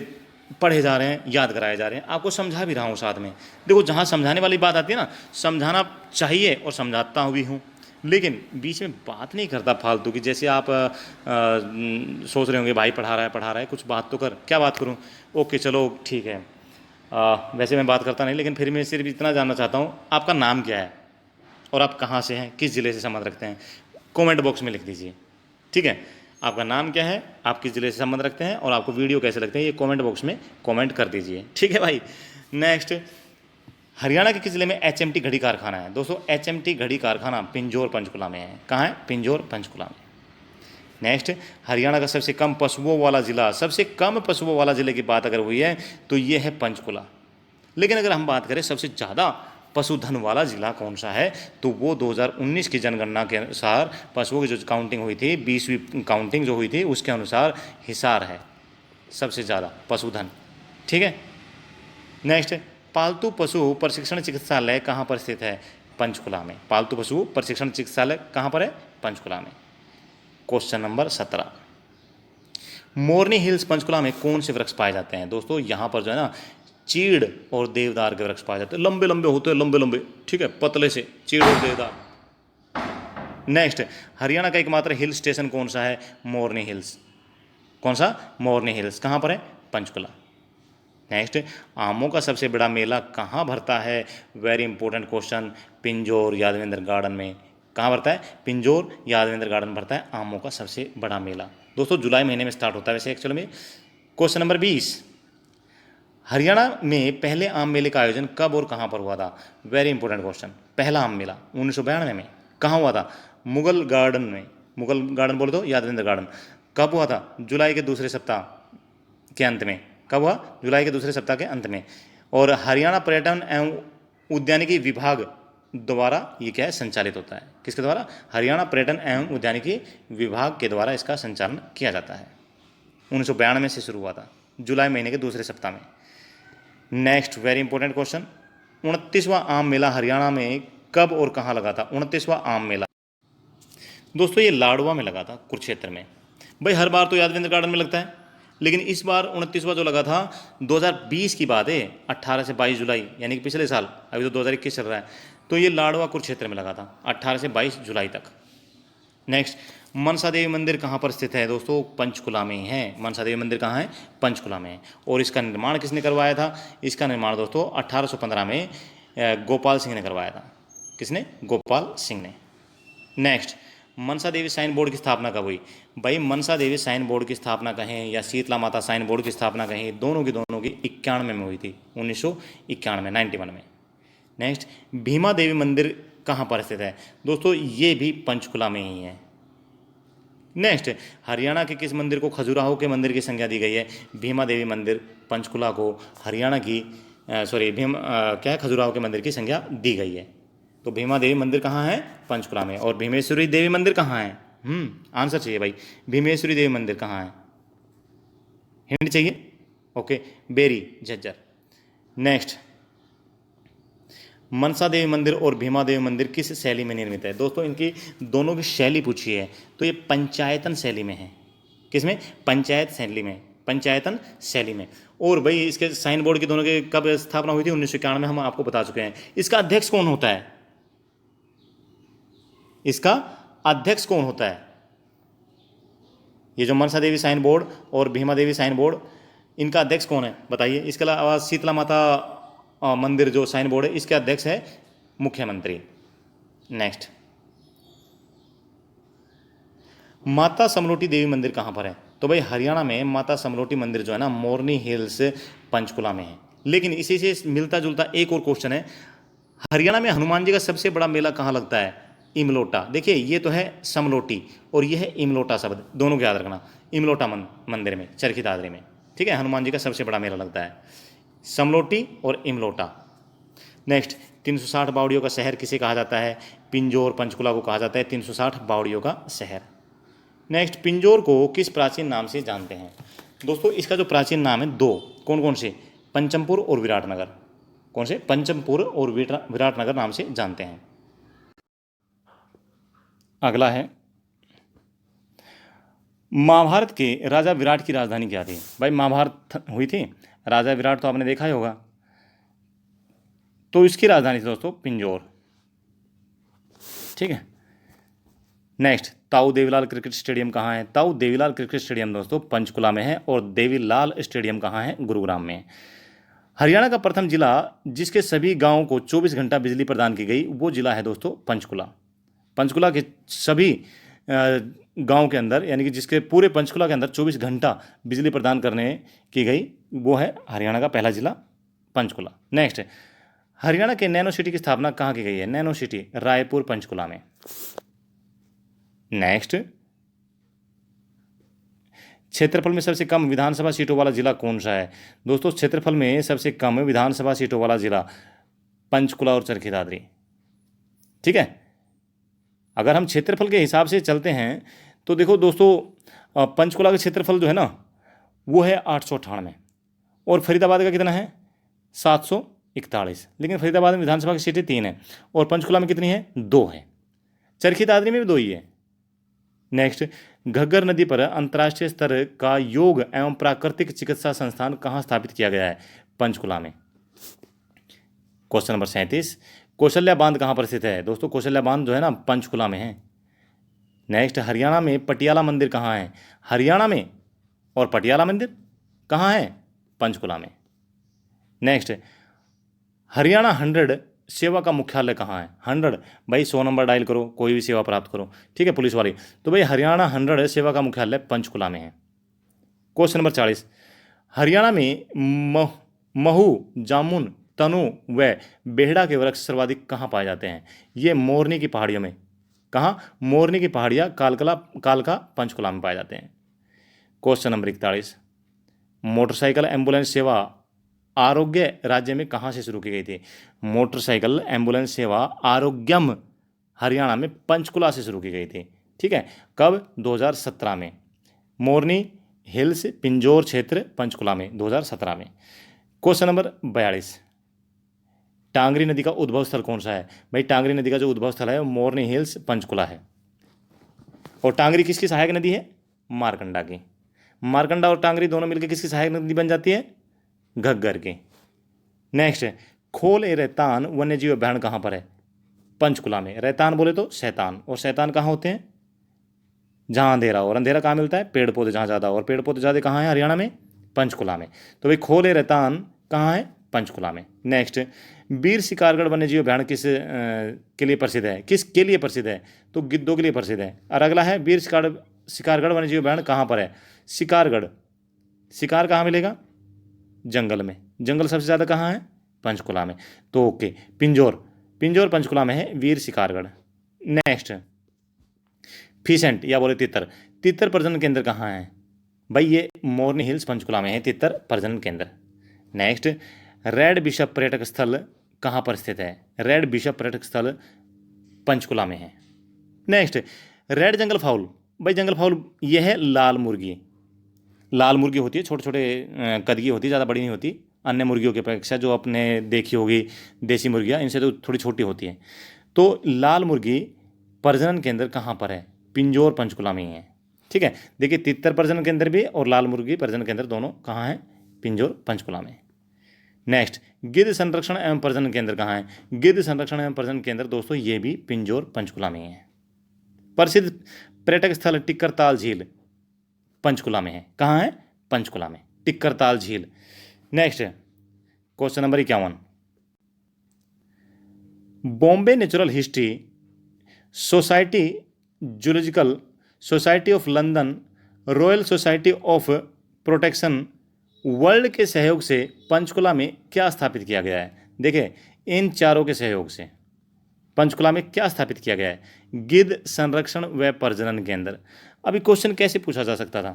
पढ़े जा रहे हैं, याद कराए जा रहे हैं, आपको समझा भी रहा हूँ साथ में। देखो, जहाँ समझाने वाली बात आती है ना, समझाना चाहिए और समझाता भी हूँ, लेकिन बीच में बात नहीं करता फालतू की। जैसे आप सोच रहे होंगे भाई पढ़ा रहा है, कुछ बात तो कर। क्या बात करूं? ओके चलो ठीक है। वैसे मैं बात करता नहीं, लेकिन फिर मैं सिर्फ इतना जानना चाहता हूं, आपका नाम क्या है और आप कहाँ से हैं, किस ज़िले से संबंध रखते हैं? कमेंट बॉक्स में लिख दीजिए, ठीक है। आपका नाम क्या है, आप किस ज़िले से संबंध रखते हैं और आपको वीडियो कैसे लगते हैं, ये कमेंट बॉक्स में कमेंट कर दीजिए, ठीक है भाई। नेक्स्ट, हरियाणा के किस जिले में HMT घड़ी कारखाना है? दोस्तों, HMT घड़ी कारखाना पिंजौर पंचकुला में है। कहाँ है? पिंजौर पंचकुला में। नेक्स्ट, हरियाणा का सबसे कम पशुओं वाला जिला, सबसे कम पशुओं वाला जिले की बात अगर हुई है तो ये है पंचकुला। लेकिन अगर हम बात करें सबसे ज़्यादा पशुधन वाला जिला कौन सा है, तो वो 2019 की जनगणना के अनुसार पशुओं की जो काउंटिंग हुई थी, 20वीं काउंटिंग जो हुई थी, उसके अनुसार हिसार है सबसे ज़्यादा पशुधन, ठीक है। नेक्स्ट, पालतू पशु प्रशिक्षण चिकित्सालय कहाँ पर स्थित है? पंचकुला में। पालतू पशु प्रशिक्षण चिकित्सालय कहाँ पर है? पंचकुला में। क्वेश्चन नंबर 17, मोरनी हिल्स पंचकुला में कौन से वृक्ष पाए जाते हैं? दोस्तों, यहाँ पर जो है ना, चीड़ और देवदार के वृक्ष पाए जाते हैं। लंबे लंबे होते हैं, लंबे लंबे, ठीक है, पतले से चीड़ और देवदार। नेक्स्ट, हरियाणा का एकमात्र हिल स्टेशन कौन सा है? मोरनी हिल्स। कौन सा? मोरनी हिल्स। कहाँ पर है? पंचकुला। नेक्स्ट, आमों का सबसे बड़ा मेला कहाँ भरता है? Very important question, Pinjore Yadavindra garden में। कहाँ भरता है? पिंजौर यादवेंद्र गार्डन भरता है आमों का सबसे बड़ा मेला। दोस्तों जुलाई महीने में स्टार्ट होता है वैसे एक्चुअल में। क्वेश्चन नंबर 20, हरियाणा में पहले आम मेले का आयोजन कब और कहाँ पर हुआ था? Very important question. पहला आम मेला 1992 में कहाँ हुआ था? मुगल गार्डन में। मुगल गार्डन बोले तो यादवेंद्र गार्डन। कब हुआ था? जुलाई के दूसरे सप्ताह के अंत में। कब हुआ? जुलाई के दूसरे सप्ताह के अंत में। और हरियाणा पर्यटन एवं उद्यानिकी विभाग द्वारा ये क्या है? संचालित होता है। किसके द्वारा? हरियाणा पर्यटन एवं उद्यानिकी विभाग के द्वारा इसका संचालन किया जाता है। 1992 से शुरू हुआ था, जुलाई महीने के दूसरे सप्ताह में। नेक्स्ट वेरी इंपॉर्टेंट क्वेश्चन, 29वां आम मेला हरियाणा में कब और कहाँ लगा था? 29वां आम मेला दोस्तों ये लाडवा में लगा था, कुरुक्षेत्र में। भाई हर बार तो यादवेंद्र गार्डन में लगता है, लेकिन इस बार 29वां जो लगा था 2020 की बात है, 18 से 22 जुलाई, यानी कि पिछले साल। अभी तो 2021 चल रहा है, तो ये लाडवा कुरुक्षेत्र में लगा था 18 से 22 जुलाई तक। नेक्स्ट, मनसा देवी मंदिर कहाँ पर स्थित है? दोस्तों पंचकुला में ही है। मनसा देवी मंदिर कहाँ है? पंचकुला में है। और इसका निर्माण किसने करवाया था? इसका निर्माण दोस्तों 1815 में गोपाल सिंह ने करवाया था। किसने? गोपाल सिंह ने। नेक्स्ट, मनसा देवी साइन बोर्ड की स्थापना कब हुई? भाई मनसा देवी साइन बोर्ड की स्थापना कहें या शीतला माता साइन बोर्ड की स्थापना कहें, दोनों की 91 में हुई थी, 1991 91 में। नेक्स्ट, भीमा देवी मंदिर कहाँ पर स्थित है? दोस्तों ये भी पंचकुला में ही है। नेक्स्ट, हरियाणा के किस मंदिर को खजुराहो के मंदिर की संज्ञा दी गई है? भीमा देवी मंदिर पंचकुला को हरियाणा की क्या है, खजुराहो के मंदिर की संज्ञा दी गई है। तो भीमा देवी मंदिर कहाँ है? पंचकुला में। और भीमेश्वरी देवी मंदिर कहाँ है? आंसर चाहिए भाई, भीमेश्वरी देवी मंदिर कहाँ है? हिंट चाहिए? ओके, बेरी झज्जर। नेक्स्ट, मनसा देवी मंदिर और भीमा देवी मंदिर किस शैली में निर्मित है? दोस्तों इनकी दोनों की शैली पूछी है, तो ये पंचायतन शैली में है। किसमें? पंचायत शैली में, पंचायतन शैली में। और भाई इसके साइन बोर्ड की दोनों के कब स्थापना हुई थी? 1991 में, हम आपको बता चुके हैं। इसका अध्यक्ष कौन होता है? इसका अध्यक्ष कौन होता है? ये जो मनसा देवी साइन बोर्ड और भीमा देवी साइन बोर्ड, इनका अध्यक्ष कौन है बताइए। इसके अलावा शीतला माता मंदिर जो साइन बोर्ड है, इसके अध्यक्ष है मुख्यमंत्री। नेक्स्ट, माता समलोटी देवी मंदिर कहाँ पर है? तो भाई हरियाणा में माता समलोटी मंदिर जो है ना, मोरनी हिल्स पंचकुला में है। लेकिन इसी से मिलता जुलता एक और क्वेश्चन है, हरियाणा में हनुमान जी का सबसे बड़ा मेला कहाँ लगता है? इमलोटा। देखिए ये तो है समलोटी और ये है इमलोटा शब्द, दोनों को याद रखना। इमलोटा मंदिर में, चरखी दादरी में, ठीक है, हनुमान जी का सबसे बड़ा मेला लगता है, समलोटी और इमलोटा। नेक्स्ट, 360 बावड़ियों का शहर किसे कहा जाता है? पिंजौर पंचकुला को कहा जाता है 360 बावड़ियों का शहर। नेक्स्ट, पिंजौर को किस प्राचीन नाम से जानते हैं? दोस्तों इसका जो प्राचीन नाम है दो, कौन कौन से? पंचमपुर और विराटनगर। कौन से? पंचमपुर और विराटनगर नाम से जानते हैं। अगला है, महाभारत के राजा विराट की राजधानी क्या थी? भाई महाभारत हुई थी, राजा विराट तो आपने देखा ही होगा, तो इसकी राजधानी थी दोस्तों पिंजौर। ठीक है। नेक्स्ट, ताऊ देवीलाल क्रिकेट स्टेडियम कहाँ है? ताऊ देवीलाल क्रिकेट स्टेडियम दोस्तों पंचकुला में है। और देवीलाल स्टेडियम कहाँ है? गुरुग्राम में। हरियाणा का प्रथम जिला जिसके सभी गांवों को 24 घंटा बिजली प्रदान की गई, वो जिला है दोस्तों पंचकुला। पंचकुला के सभी गांव के अंदर, यानी कि जिसके पूरे पंचकुला के अंदर 24 घंटा बिजली प्रदान करने की गई, वो है हरियाणा का पहला जिला पंचकुला। नेक्स्ट, हरियाणा के नैनो सिटी की स्थापना कहाँ की गई है? नैनो सिटी रायपुर पंचकुला में। नेक्स्ट, क्षेत्रफल में सबसे कम विधानसभा सीटों वाला जिला कौन सा है? दोस्तों क्षेत्रफल में सबसे कम विधानसभा सीटों वाला जिला पंचकुला और चरखी दादरी। ठीक है। अगर हम क्षेत्रफल के हिसाब से चलते हैं तो देखो दोस्तों, पंचकुला का क्षेत्रफल जो है ना वो है 898 और फरीदाबाद का कितना है? 741। लेकिन फरीदाबाद में विधानसभा की सीटें 3 हैं और पंचकुला में कितनी है? 2 है। चरखी दादरी में भी 2 ही है। नेक्स्ट, घग्गर नदी पर अंतर्राष्ट्रीय स्तर का योग एवं प्राकृतिक चिकित्सा संस्थान कहाँ स्थापित किया गया है? पंचकुला में। क्वेश्चन नंबर 37, कौशल्या बांध कहाँ पर स्थित है? दोस्तों कौशल्या बांध जो है ना पंचकुला में है। नेक्स्ट, हरियाणा में पटियाला मंदिर कहाँ है? हरियाणा में और पटियाला मंदिर कहाँ है? पंचकुला में। नेक्स्ट, हरियाणा 100 सेवा का मुख्यालय कहाँ है? 100 भाई 100 नंबर डायल करो, कोई भी सेवा प्राप्त करो, ठीक है, पुलिस वाली। तो भाई हरियाणा 100 सेवा का मुख्यालय पंचकुला में है। क्वेश्चन नंबर 40, हरियाणा में महू, जामुन, तनु व बेहड़ा के वृक्ष सर्वाधिक कहाँ पाए जाते हैं? ये मोरनी की पहाड़ियों में। कहाँ? मोरनी की पहाड़ियाँ कालका पंचकुला में पाए जाते हैं। क्वेश्चन नंबर 41, मोटरसाइकिल एम्बुलेंस सेवा आरोग्य राज्य में कहाँ से शुरू की गई थी? मोटरसाइकिल एम्बुलेंस सेवा आरोग्यम हरियाणा में पंचकुला से शुरू की गई थी, ठीक है। कब? 2017 में। मोरनी हिल्स पिंजौर क्षेत्र पंचकुला में 2017 में। क्वेश्चन नंबर 42, टांगरी नदी का उद्भव स्थल कौन सा है? भाई टांगरी नदी का जो उद्भव स्थल है वो मोरनी हिल्स पंचकुला है। और टांगरी किसकी सहायक नदी है? मारकंडा की। मारकंडा और टांगरी दोनों मिलकर किसकी सहायक नदी बन जाती है? घग्गर की। नेक्स्ट, खोल ए रेतान वन्यजीव अभयारण्य कहाँ पर है? पंचकुला में। रेतान बोले तो शैतान, और शैतान कहाँ होते हैं? जहाँ अंधेरा हो। और अंधेरा कहाँ मिलता है? पेड़ पौधे जहाँ ज़्यादा हो। और पेड़ पौधे ज़्यादा कहाँ है? हरियाणा में पंचकुला में। तो भाई खोल ए रेतान कहाँ है? पंचकुला में। नेक्स्ट, वीर शिकारगढ़ वन्यजीव अभयारण्य किस के लिए प्रसिद्ध है? किसके लिए प्रसिद्ध है? तो गिद्धों के लिए प्रसिद्ध है। और अगला है वीर शिकारगढ़ वन्यजीव अभयारण्य कहाँ पर है? शिकारगढ़। शिकार कहाँ मिलेगा? जंगल में। जंगल सबसे ज़्यादा कहाँ है? पंचकुला में। तो ओके, पिंजौर। पिंजौर पंचकुला में है वीर शिकारगढ़। नेक्स्ट, फीसेंट या बोले तितर। तितर प्रजनन केंद्र कहाँ है? भाई ये मोरनी हिल्स पंचकुला में है तितर प्रजनन केंद्र। नेक्स्ट, रेड बिशप पर्यटक स्थल कहाँ पर स्थित है? रेड बिशप पर्यटक स्थल पंचकुला में है। नेक्स्ट, रेड जंगल फाउल। भाई जंगल फाउल ये है लाल मुर्गी। लाल मुर्गी होती है, छोटे छोटे कद की होती है, ज़्यादा बड़ी नहीं होती। अन्य मुर्गियों की अपेक्षा जो आपने देखी होगी देसी मुर्गियाँ, इनसे तो थोड़ी छोटी होती है। तो लाल मुर्गी प्रजनन केंद्र कहाँ पर है? पिंजौर पंचकुला में ही है, ठीक है। देखिए तितर प्रजनन केंद्र भी और लाल मुर्गी प्रजनन केंद्र दोनों कहाँ हैं? पिंजौर पंचकुला में। नेक्स्ट, गिद्ध संरक्षण एवं प्रजनन केंद्र कहाँ है? गिद्ध संरक्षण एवं प्रजनन केंद्र दोस्तों ये भी पिंजौर पंचकुला में ही है। प्रसिद्ध पर्यटक स्थल टिक्करताल झील पंचकुला में है। कहाँ है? पंचकुला में, टिक्करताल झील। Next, question number 51, Bombay natural history society, zoological society of London, royal society of protection world के सहयोग से पंचकुला में क्या स्थापित किया गया है? देखिए इन चारों के सहयोग से पंचकुला में क्या स्थापित किया गया है? गिद्ध संरक्षण व प्रजनन केंद्र। अभी क्वेश्चन कैसे पूछा जा सकता था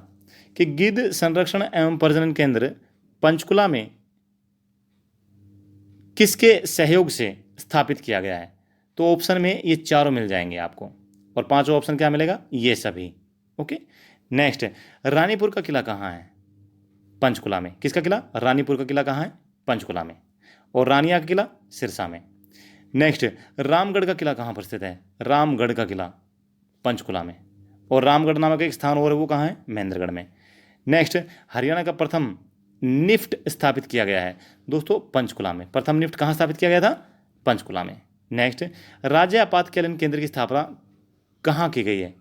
कि गिद्ध संरक्षण एवं प्रजनन केंद्र पंचकुला में किसके सहयोग से स्थापित किया गया है? तो ऑप्शन में ये चारों मिल जाएंगे आपको, और पांचों ऑप्शन क्या मिलेगा? ये सभी। ओके। नेक्स्ट, रानीपुर का किला कहाँ है? पंचकुला में। किसका किला? रानीपुर का किला कहाँ है? पंचकुला में। और रानिया का किला सिरसा में। नेक्स्ट, रामगढ़ का किला कहाँ पर स्थित है? रामगढ़ का किला पंचकुला में। और रामगढ़ नामक एक स्थान और है, वो कहाँ है? महेंद्रगढ़ में। नेक्स्ट, हरियाणा का प्रथम निफ्ट स्थापित किया गया है दोस्तों पंचकुला में। प्रथम निफ्ट कहाँ स्थापित किया गया था? पंचकुला में। नेक्स्ट, राज्य आपातकालीन केंद्र की स्थापना कहाँ की गई है?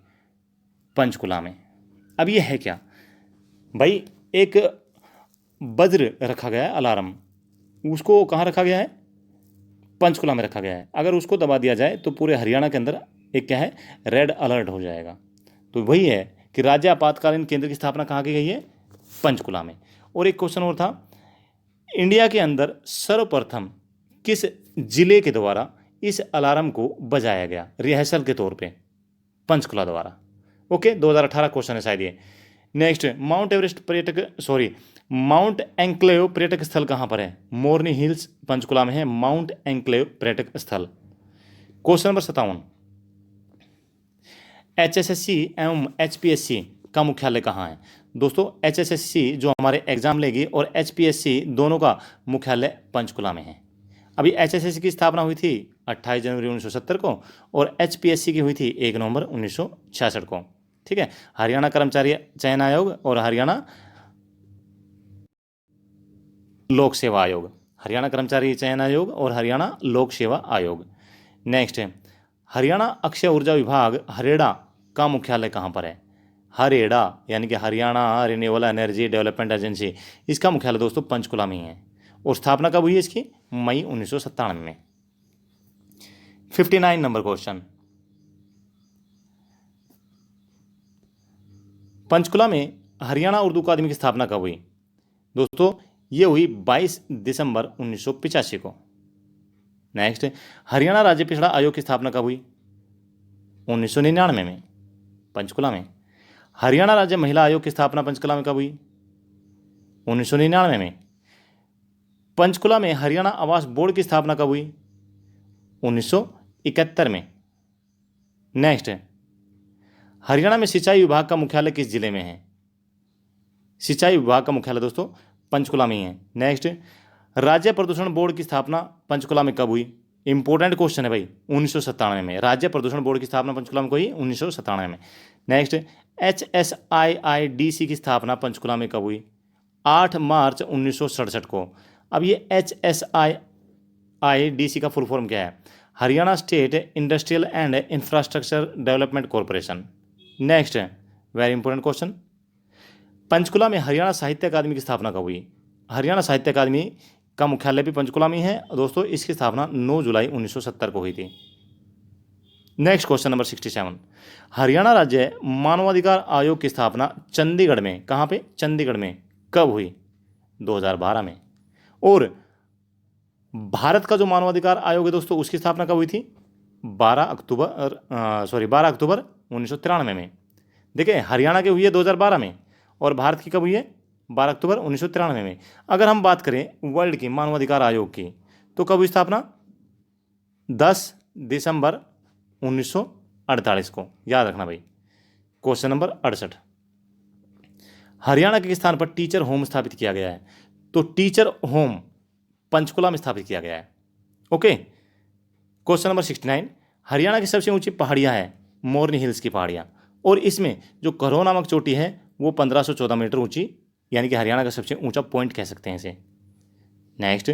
पंचकुला में। अब ये है क्या भाई? एक वज्र रखा गया है अलार्म, उसको कहाँ रखा गया है? पंचकुला में रखा गया है। अगर उसको दबा दिया जाए तो पूरे हरियाणा के अंदर एक क्या है? रेड अलर्ट हो जाएगा। तो वही है कि राज्य आपातकालीन केंद्र की स्थापना कहाँ की गई है? पंचकुला में। और एक क्वेश्चन और था, इंडिया के अंदर सर्वप्रथम किस जिले के द्वारा इस अलार्म को बजाया गया रिहर्सल के तौर पे? पंचकुला द्वारा। ओके, 2018 क्वेश्चन है शायद ये। नेक्स्ट, माउंट एंक्लेव पर्यटक स्थल कहाँ पर है? मोरनी हिल्स पंचकुला में है माउंट एंक्लेव पर्यटक स्थल। क्वेश्चन नंबर 57, HSSC एवं HPSC का मुख्यालय कहाँ है? दोस्तों HSSC जो हमारे एग्जाम लेगी और HPSC दोनों का मुख्यालय पंचकुला में है। अभी HSSC की स्थापना हुई थी 28 जनवरी 1970 को और HPSC की हुई थी 1 नवंबर 1966 को, ठीक है। हरियाणा कर्मचारी चयन आयोग और हरियाणा लोक सेवा आयोग, हरियाणा कर्मचारी चयन आयोग और हरियाणा लोक सेवा आयोग। नेक्स्ट है, हरियाणा अक्षय ऊर्जा विभाग हरेड़ा का मुख्यालय कहाँ पर है? हरेड़ा यानी कि Haryana renewable energy development agency, इसका मुख्यालय दोस्तों पंचकुला में ही है। और स्थापना कब हुई है इसकी? मई 1997 में। 59 नंबर क्वेश्चन, पंचकुला में हरियाणा उर्दू अकादमी की स्थापना कब हुई? दोस्तों ये हुई 22 दिसंबर 1985 को। नेक्स्ट, हरियाणा राज्य पिछड़ा आयोग की स्थापना कब हुई? 1999 में पंचकुला में। हरियाणा राज्य महिला आयोग की स्थापना पंचकुला में कब हुई? 1999 में। पंचकुला में हरियाणा आवास बोर्ड की स्थापना कब हुई? 1971 में। नेक्स्ट, हरियाणा में सिंचाई विभाग का मुख्यालय किस जिले में है? सिंचाई विभाग का मुख्यालय दोस्तों पंचकुला में ही है। नेक्स्ट, राज्य प्रदूषण बोर्ड की स्थापना पंचकुला में कब हुई? इंपॉर्टेंट क्वेश्चन है भाई, 1997 में। राज्य प्रदूषण बोर्ड की स्थापना पंचकुला में हुई 1997 में। नेक्स्ट, HSIIDC की स्थापना पंचकुला में कब हुई? 8 मार्च 1967 को। अब ये HSIIDC का फुल फॉर्म क्या है? Haryana state industrial and infrastructure development corporation. Next, very important question, Panchkula में हरियाणा साहित्य अकादमी की स्थापना कब हुई? हरियाणा साहित्य अकादमी का मुख्यालय भी पंचकुला में है दोस्तों। इसकी स्थापना 9 जुलाई 1970 को हुई थी। नेक्स्ट क्वेश्चन नंबर 67, हरियाणा राज्य मानवाधिकार आयोग की स्थापना चंडीगढ़ में, कहाँ पे? चंडीगढ़ में, कब हुई? 2012 में। और भारत का जो मानवाधिकार आयोग है दोस्तों उसकी स्थापना कब हुई थी? 12 अक्टूबर 1993 में। देखिए हरियाणा की हुई है 2012 में और भारत की कब हुई है? 12 अक्टूबर 1993 में। अगर हम बात करें वर्ल्ड की मानवाधिकार आयोग की तो कब हुई स्थापना? 10 दिसंबर 1948 को, याद रखना भाई। क्वेश्चन नंबर 68, हरियाणा के स्थान पर टीचर होम स्थापित किया गया है? तो टीचर होम पंचकुला में स्थापित किया गया है। ओके। क्वेश्चन नंबर 69, हरियाणा की सबसे ऊंची पहाड़ियां है मोरनी हिल्स की पहाड़ियां, और इसमें जो करो नामक चोटी है वो 1514 मीटर ऊंची, यानी कि हरियाणा का सबसे ऊंचा पॉइंट कह सकते हैं इसे। नेक्स्ट,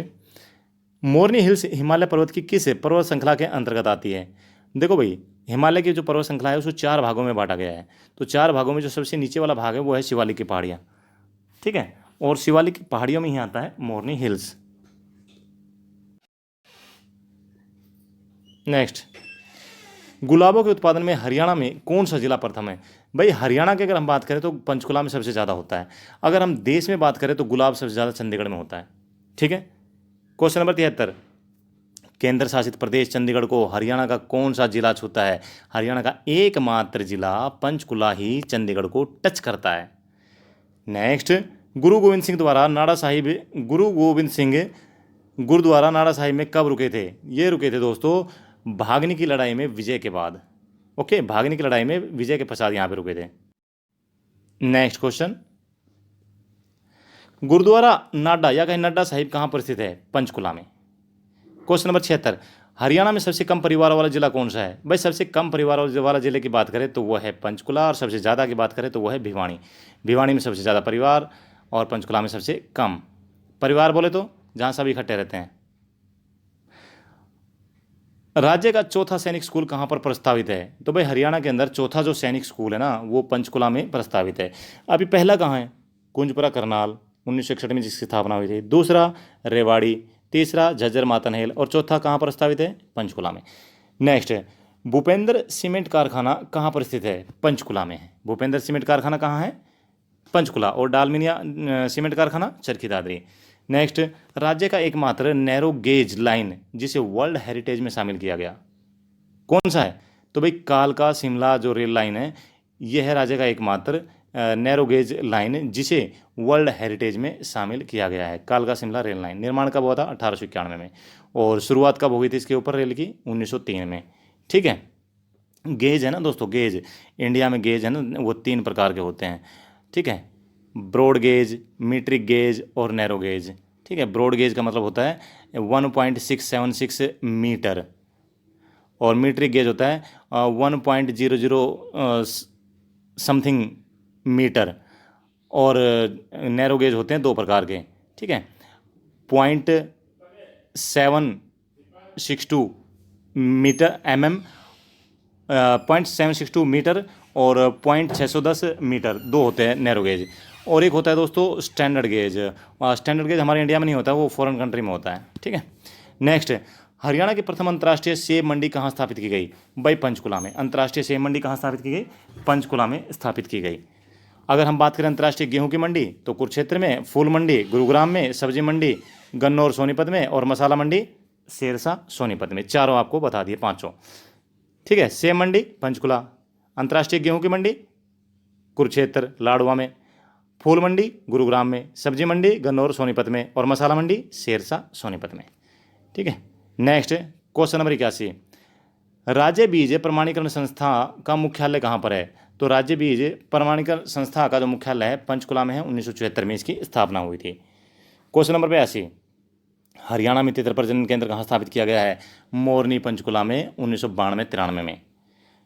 मोरनी हिल्स हिमालय पर्वत की किस पर्वत श्रृंखला के अंतर्गत आती है? देखो भाई, हिमालय की जो पर्वत श्रृंखला है उसको 4 भागों में बांटा गया है। तो 4 भागों में जो सबसे नीचे वाला भाग है वो है शिवालिक की पहाड़ियाँ, ठीक है, और शिवालिक की पहाड़ियों में ही आता है मोरनी हिल्स। नेक्स्ट, गुलाबों के उत्पादन में हरियाणा में कौन सा जिला प्रथम है? भाई हरियाणा की अगर हम बात करें तो पंचकुला में सबसे ज़्यादा होता है। अगर हम देश में बात करें तो गुलाब सबसे ज़्यादा चंडीगढ़ में होता है, ठीक है। क्वेश्चन नंबर 73, केंद्र शासित प्रदेश चंडीगढ़ को हरियाणा का कौन सा जिला छूता है? हरियाणा का एकमात्र जिला पंचकुला ही चंडीगढ़ को टच करता है। नेक्स्ट, गुरु गोविंद सिंह द्वारा नाड़ा साहिब गुरुद्वारा नाड़ा साहिब में कब रुके थे? ये रुके थे दोस्तों भागने की लड़ाई में विजय के बाद। ओके, भागने की लड़ाई में विजय के पश्चात यहां पे रुके थे। नेक्स्ट क्वेश्चन, गुरुद्वारा नाडा या कहीं नड्डा साहिब कहां पर स्थित है? पंचकुला में। क्वेश्चन नंबर 76, हरियाणा में सबसे कम परिवार वाला जिला कौन सा है? भाई सबसे कम परिवार वाला जिले की बात करें तो वह है पंचकुला, और सबसे ज़्यादा की बात करें तो वह है भिवानी। भिवानी में सबसे ज़्यादा परिवार और पंचकुला में सबसे कम परिवार, बोले तो जहाँ सभी इकट्ठे रहते हैं। राज्य का चौथा सैनिक स्कूल कहाँ पर प्रस्तावित है? तो भाई हरियाणा के अंदर चौथा जो सैनिक स्कूल है ना वो पंचकुला में प्रस्तावित है। अभी पहला कहाँ है? कुंजपुरा करनाल 1961 में जिसकी स्थापना हुई थी। दूसरा रेवाड़ी, तीसरा झज्जर मातनहेल, और चौथा कहाँ प्रस्तावित है? पंचकुला में। नेक्स्ट, भूपेंद्र सीमेंट कारखाना कहाँ पर स्थित है? पंचकुला में है। भूपेंद्र सीमेंट कारखाना कहाँ है? पंचकुला। और डालमिया सीमेंट कारखाना चरखी दादरी। नेक्स्ट, राज्य का एकमात्र नैरो गेज लाइन जिसे वर्ल्ड हेरिटेज में शामिल किया गया कौन सा है? तो भाई कालका शिमला जो रेल लाइन है यह है राज्य का एकमात्र नैरो गेज लाइन जिसे वर्ल्ड हेरिटेज में शामिल किया गया है। कालका शिमला रेल लाइन निर्माण कब हुआ था? 1891 में। और शुरुआत कब हुई थी इसके ऊपर रेल की? 1903 में, ठीक है। गेज है ना दोस्तों, गेज इंडिया में गेज है ना वो 3 प्रकार के होते हैं, ठीक है, ब्रॉड गेज, मीट्रिक गेज और नैरो गेज, ठीक है। ब्रॉड गेज का मतलब होता है 1.676 मीटर, और मीट्रिक गेज होता है 1.00 समथिंग मीटर, और नैरो गेज होते हैं 2 प्रकार के, ठीक है, 0.762 मीटर .762 मीटर और 0.610 मीटर, 2 होते हैं नैरो गेज। और एक होता है दोस्तों स्टैंडर्ड गेज। स्टैंडर्ड गेज हमारे इंडिया में नहीं होता, वो फॉरेन कंट्री में होता है, ठीक है। नेक्स्ट, हरियाणा की प्रथम अंतर्राष्ट्रीय सेब मंडी कहाँ स्थापित की गई? भाई पंचकुला में। अंतर्राष्ट्रीय सेब मंडी कहाँ स्थापित की गई? पंचकुला में स्थापित की गई। अगर हम बात करें अंतर्राष्ट्रीय गेहूं की मंडी तो कुरुक्षेत्र में, फूल मंडी गुरुग्राम में, सब्जी मंडी गन्नौर सोनीपत में और मसाला मंडी सिरसा सोनीपत में। चारों आपको बता दिए, पांचों। ठीक है, सेब मंडी पंचकुला, अंतर्राष्ट्रीय गेहूं की मंडी कुरुक्षेत्र लाडवा में, फूल मंडी गुरुग्राम में, सब्जी मंडी गन्नौर सोनीपत में और मसाला मंडी सिरसा सोनीपत में। ठीक है, नेक्स्ट क्वेश्चन नंबर 81, राज्य बीज प्रमाणीकरण संस्था का मुख्यालय कहाँ पर है? तो राज्य बीज प्रमाणीकरण संस्था का जो मुख्यालय है पंचकुला में है। 1974 में इसकी स्थापना हुई थी। क्वेश्चन नंबर 82, हरियाणा में तितर प्रजनन केंद्र कहाँ स्थापित किया गया है? मोरनी पंचकुला में 1992-93 में।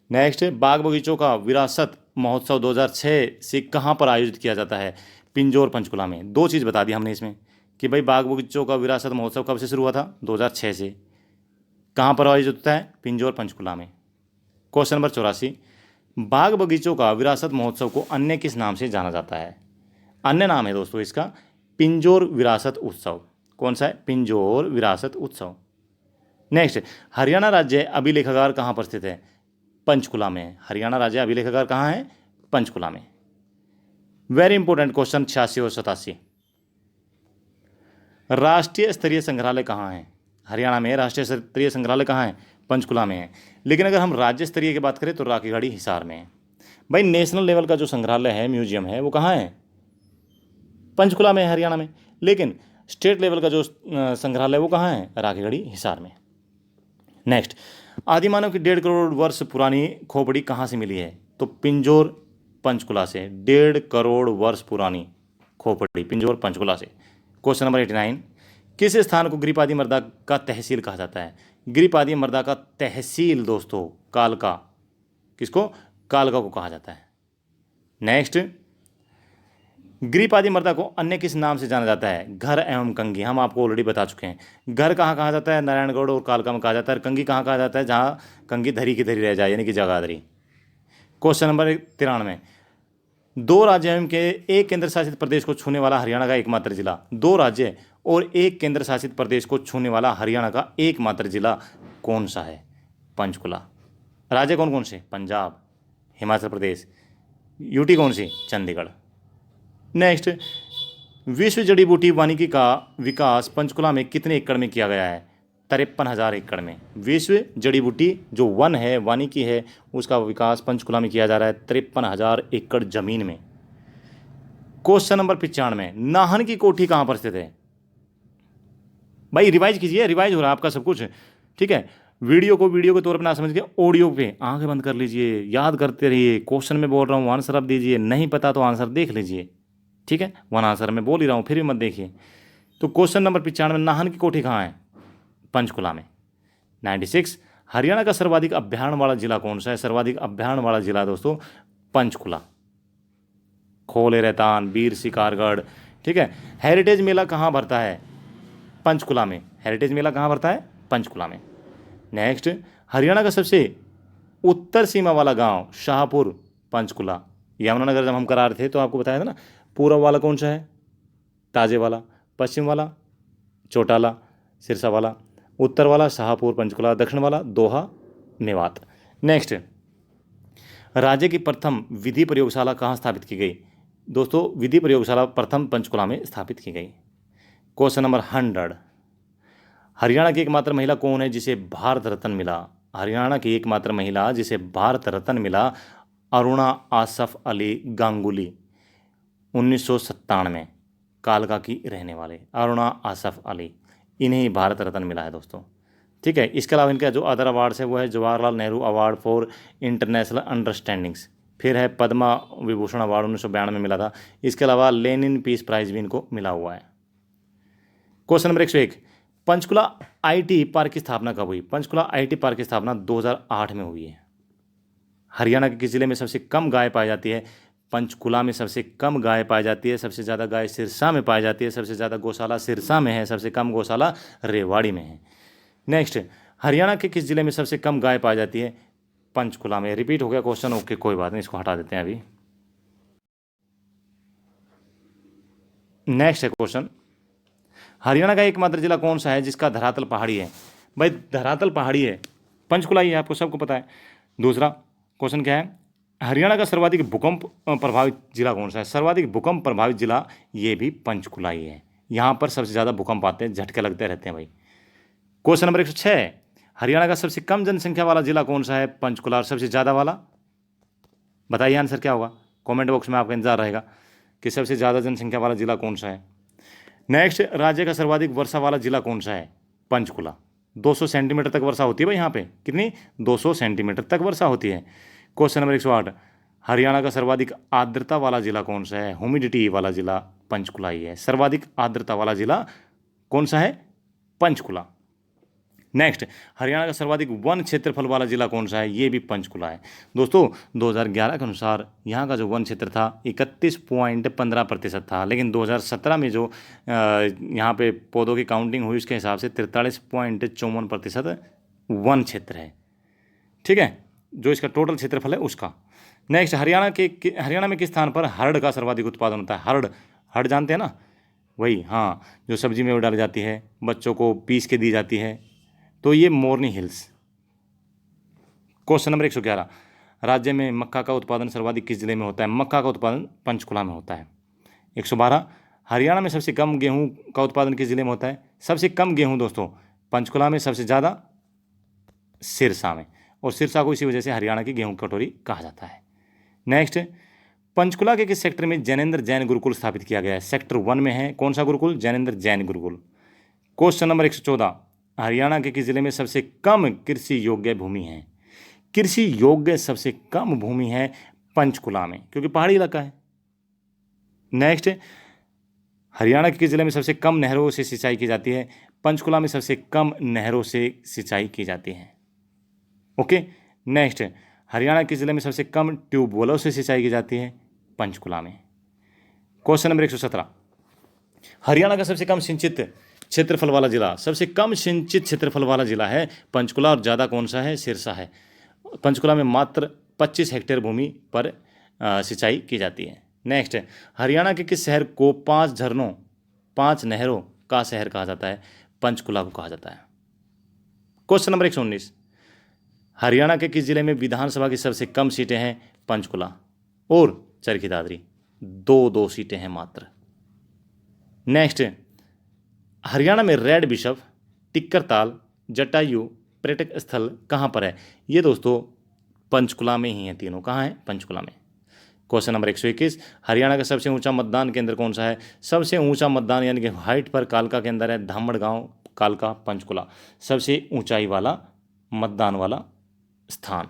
नेक्स्ट, बाग बगीचों का विरासत महोत्सव 2006 से कहाँ पर आयोजित किया जाता है? पिंजौर पंचकुला में। दो चीज़ बता दी हमने इसमें कि भाई बाग बगीचों का विरासत महोत्सव कब से शुरू हुआ था? 2006 से। कहाँ पर आयोजित होता है? पिंजौर पंचकुला में। क्वेश्चन नंबर 84, बाग बगीचों का विरासत महोत्सव को अन्य किस नाम से जाना जाता है? अन्य नाम है दोस्तों इसका पिंजौर विरासत उत्सव। कौन सा है? पिंजौर विरासत उत्सव। नेक्स्ट, हरियाणा राज्य अभिलेखागार कहाँ पर स्थित है? पंचकुला में। हरियाणा राज्य अभिलेखागार कहाँ है? पंचकुला में। वेरी इंपॉर्टेंट क्वेश्चन 86 और 87, राष्ट्रीय स्तरीय संग्रहालय कहाँ है? हरियाणा में राष्ट्रीय स्तरीय संग्रहालय कहाँ है? पंचकुला में है। लेकिन अगर हम राज्य स्तरीय की बात करें तो राखीगढ़ी हिसार में है। भाई नेशनल लेवल का जो संग्रहालय है, म्यूजियम है, वो कहाँ है? पंचकुला में है, हरियाणा में। लेकिन स्टेट लेवल का जो संग्रहालय वो कहाँ है? राखीगढ़ी हिसार में। नेक्स्ट, आदिमानव की 1.5 करोड़ वर्ष पुरानी खोपड़ी कहाँ से मिली है? तो पिंजौर पंचकुला से। 1.5 करोड़ वर्ष पुरानी खोपड़ी पिंजौर पंचकुला से। क्वेश्चन नंबर 89, किस स्थान को गिरिपादी मर्दा का तहसील कहा जाता है? गिरिपादी मर्दा का तहसील दोस्तों कालका। किसको? कालका को कहा जाता है। नेक्स्ट, गिरिपादी मर्दा को अन्य किस नाम से जाना जाता है? घर एवं कंगी। हम आपको ऑलरेडी बता चुके हैं। घर कहाँ कहा जाता है? नारायणगढ़ और कालका में कहा जाता है। कंगी कहाँ कहा जाता है? जहाँ कंगी धरी की धरी रह जाए, यानी कि जगाधरी। क्वेश्चन नंबर 93, दो राज्य एवं के एक केंद्र शासित प्रदेश को छूने वाला हरियाणा का एकमात्र जिला। दो राज्य और एक केंद्र शासित प्रदेश को छूने वाला हरियाणा का एकमात्र जिला कौन सा है? पंचकुला। राज्य कौन कौन से? पंजाब, हिमाचल प्रदेश। यूटी कौन सी? चंडीगढ़। नेक्स्ट, विश्व जड़ी बूटी वानिकी का विकास पंचकुला में कितने एकड़ में किया गया है? 53,000 एकड़ में। विश्व जड़ी बूटी जो वन है, वानिकी है, उसका विकास पंचकुला में किया जा रहा है 53,000 एकड़ जमीन में। क्वेश्चन नंबर 95, नाहन की कोठी कहाँ पर स्थित है? भाई रिवाइज कीजिए, रिवाइज हो रहा है आपका सब कुछ। ठीक है, वीडियो को वीडियो के तौर पर ना समझ के ऑडियो पे आंखें बंद कर लीजिए, याद करते रहिए। क्वेश्चन में बोल रहा हूँ, आंसर आप दीजिए। नहीं पता तो आंसर देख लीजिए। ठीक है, वन आंसर मैं बोल ही रहा हूँ, फिर भी मत देखिए। तो क्वेश्चन नंबर 95, नाहन की कोठी कहाँ है? पंचकुला में। 96, हरियाणा का सर्वाधिक अभ्यारण्य वाला जिला कौन सा है? सर्वाधिक अभ्यारण्य वाला जिला दोस्तों पंचकुला। खोले रहतान, बीर शिकारगढ़। ठीक है, हेरिटेज मेला कहाँ भरता है? पंचकुला में। हेरिटेज मेला कहाँ भरता है? पंचकुला में। नेक्स्ट, हरियाणा का सबसे उत्तर सीमा वाला गांव शाहपुर पंचकुला। यमुनानगर जब हम करा रहे थे तो आपको बताया था ना, पूर्व वाला कौन सा है? ताजे वाला। पश्चिम वाला चौटाला सिरसा वाला। उत्तर वाला शाहपुर पंचकुला। दक्षिण वाला दोहा मेवात। नेक्स्ट, राज्य की प्रथम विधि प्रयोगशाला कहाँ स्थापित की गई? दोस्तों विधि प्रयोगशाला प्रथम पंचकुला में स्थापित की गई। क्वेश्चन नंबर 100, हरियाणा की एकमात्र महिला कौन है जिसे भारत रत्न मिला? हरियाणा की एकमात्र महिला जिसे भारत रत्न मिला, अरुणा आसफ अली गांगुली। 1997 कालका की रहने वाले अरुणा आसफ अली, इन्हें भारत रत्न मिला है दोस्तों। ठीक है, इसके अलावा इनका जो अदर अवार्ड्स है वो है Jawaharlal Nehru award for international understandings, फिर है पद्मा विभूषण अवार्ड 1992 में मिला था। इसके अलावा लेनिन पीस प्राइज भी इनको मिला हुआ है। Question number 101, Panchkula IT park की स्थापना कब हुई? पंचकुला आईटी पार्क की स्थापना 2008 में हुई है। हरियाणा के किस जिले में सबसे कम गाय पाई जाती है? पंचकुला में सबसे कम गाय पाई जाती है। सबसे ज़्यादा गाय सिरसा में पाई जाती है। सबसे ज़्यादा गौशाला सिरसा में है। सबसे कम गौशाला रेवाड़ी में है। नेक्स्ट, हरियाणा के किस जिले में सबसे कम गाय पाई जाती है? पंचकुला में। रिपीट हो गया क्वेश्चन, ओके कोई बात नहीं, इसको हटा देते हैं अभी। नेक्स्ट है क्वेश्चन, हरियाणा का एकमात्र जिला कौन सा है जिसका धरातल पहाड़ी है? भाई धरातल पहाड़ी है, पंचकुला ही है, आपको सबको पता है। दूसरा क्वेश्चन क्या है, हरियाणा का सर्वाधिक भूकंप प्रभावित जिला कौन सा है? सर्वाधिक भूकंप प्रभावित जिला ये भी पंचकुला ही है। यहाँ पर सबसे ज़्यादा भूकंप आते हैं, झटके लगते रहते हैं भाई। क्वेश्चन नंबर 106, हरियाणा का सबसे कम जनसंख्या वाला जिला कौन सा है? पंचकुला। और सबसे ज़्यादा वाला बताइए आंसर क्या होगा, कमेंट बॉक्स में आपका इंतजार रहेगा कि सबसे ज़्यादा जनसंख्या वाला जिला कौन सा है। नेक्स्ट, राज्य का सर्वाधिक वर्षा वाला जिला कौन सा है? पंचकुला। 200 सेंटीमीटर तक वर्षा होती है भाई यहाँ पे, कितनी? 200 सेंटीमीटर तक वर्षा होती है। क्वेश्चन नंबर 108, हरियाणा का सर्वाधिक आर्द्रता वाला जिला कौन सा है? ह्यूमिडिटी वाला जिला पंचकुला ही है। सर्वाधिक आर्द्रता वाला जिला कौन सा है? पंचकुला। नेक्स्ट, हरियाणा का सर्वाधिक वन क्षेत्रफल वाला जिला कौन सा है? ये भी पंचकुला है। दोस्तों 2011 के अनुसार यहाँ का जो वन क्षेत्र था 31.15% था, लेकिन 2017 में जो यहाँ पे पौधों की काउंटिंग हुई उसके हिसाब से 43.54% वन क्षेत्र है। ठीक है, जो इसका टोटल क्षेत्रफल है उसका। नेक्स्ट, हरियाणा में किस स्थान पर हरड़ का सर्वाधिक उत्पादन होता है? हरड़ जानते हैं ना, वही, हाँ, जो सब्जी में वो डाली जाती है, बच्चों को पीस के दी जाती है, तो ये मोरनी हिल्स। क्वेश्चन नंबर 111, राज्य में मक्का का उत्पादन सर्वाधिक किस जिले में होता है? मक्का का उत्पादन पंचकुला में होता है। 112, हरियाणा में सबसे कम गेहूं का उत्पादन किस जिले में होता है? सबसे कम गेहूं दोस्तों पंचकुला में, सबसे ज़्यादा सिरसा में, और सिरसा को इसी वजह से हरियाणा की गेहूं कटोरी कहा जाता है। नेक्स्ट, पंचकुला के किस सेक्टर में जैनेन्द्र जैन गुरुकुल स्थापित किया गया है? सेक्टर 1 में है। कौन सा गुरुकुल? जैनेन्द्र जैन गुरुकुल। क्वेश्चन नंबर 114, हरियाणा के किस जिले में सबसे कम कृषि योग्य भूमि है? कृषि योग्य सबसे कम भूमि है पंचकुला में, क्योंकि पहाड़ी इलाका है। नेक्स्ट, हरियाणा के किस जिले में सबसे कम नहरों से सिंचाई की जाती है? पंचकुला में सबसे कम नहरों से सिंचाई की जाती है। ओके। नेक्स्ट, हरियाणा के जिले में सबसे कम ट्यूबवेलों से सिंचाई की जाती है? पंचकुला में। क्वेश्चन नंबर 117, हरियाणा का सबसे कम सिंचित क्षेत्रफल वाला जिला, सबसे कम सिंचित क्षेत्रफल वाला जिला है पंचकुला, और ज़्यादा कौन सा है? सिरसा है। पंचकुला में मात्र 25 हेक्टेयर भूमि पर सिंचाई की जाती है। नेक्स्ट, हरियाणा के किस शहर को 5 झरनों 5 नहरों का शहर कहा जाता है? पंचकुला को कहा जाता है। क्वेश्चन नंबर 119, हरियाणा के किस जिले में विधानसभा की सबसे कम सीटें हैं? पंचकुला और चरखी दादरी, 2 सीटें हैं मात्र। नेक्स्ट, हरियाणा में रेड बिशप, टिक्करताल, जटायु पर्यटक स्थल कहाँ पर है? ये दोस्तों पंचकुला में ही है तीनों। कहाँ है? पंचकुला में। क्वेश्चन नंबर 121, हरियाणा का सबसे ऊंचा मतदान केंद्र कौन सा है? सबसे ऊंचा मतदान यानी कि हाइट पर कालका के अंदर है धामड़ गांव, कालका, पंचकुला, सबसे ऊंचाई वाला मतदान वाला स्थान।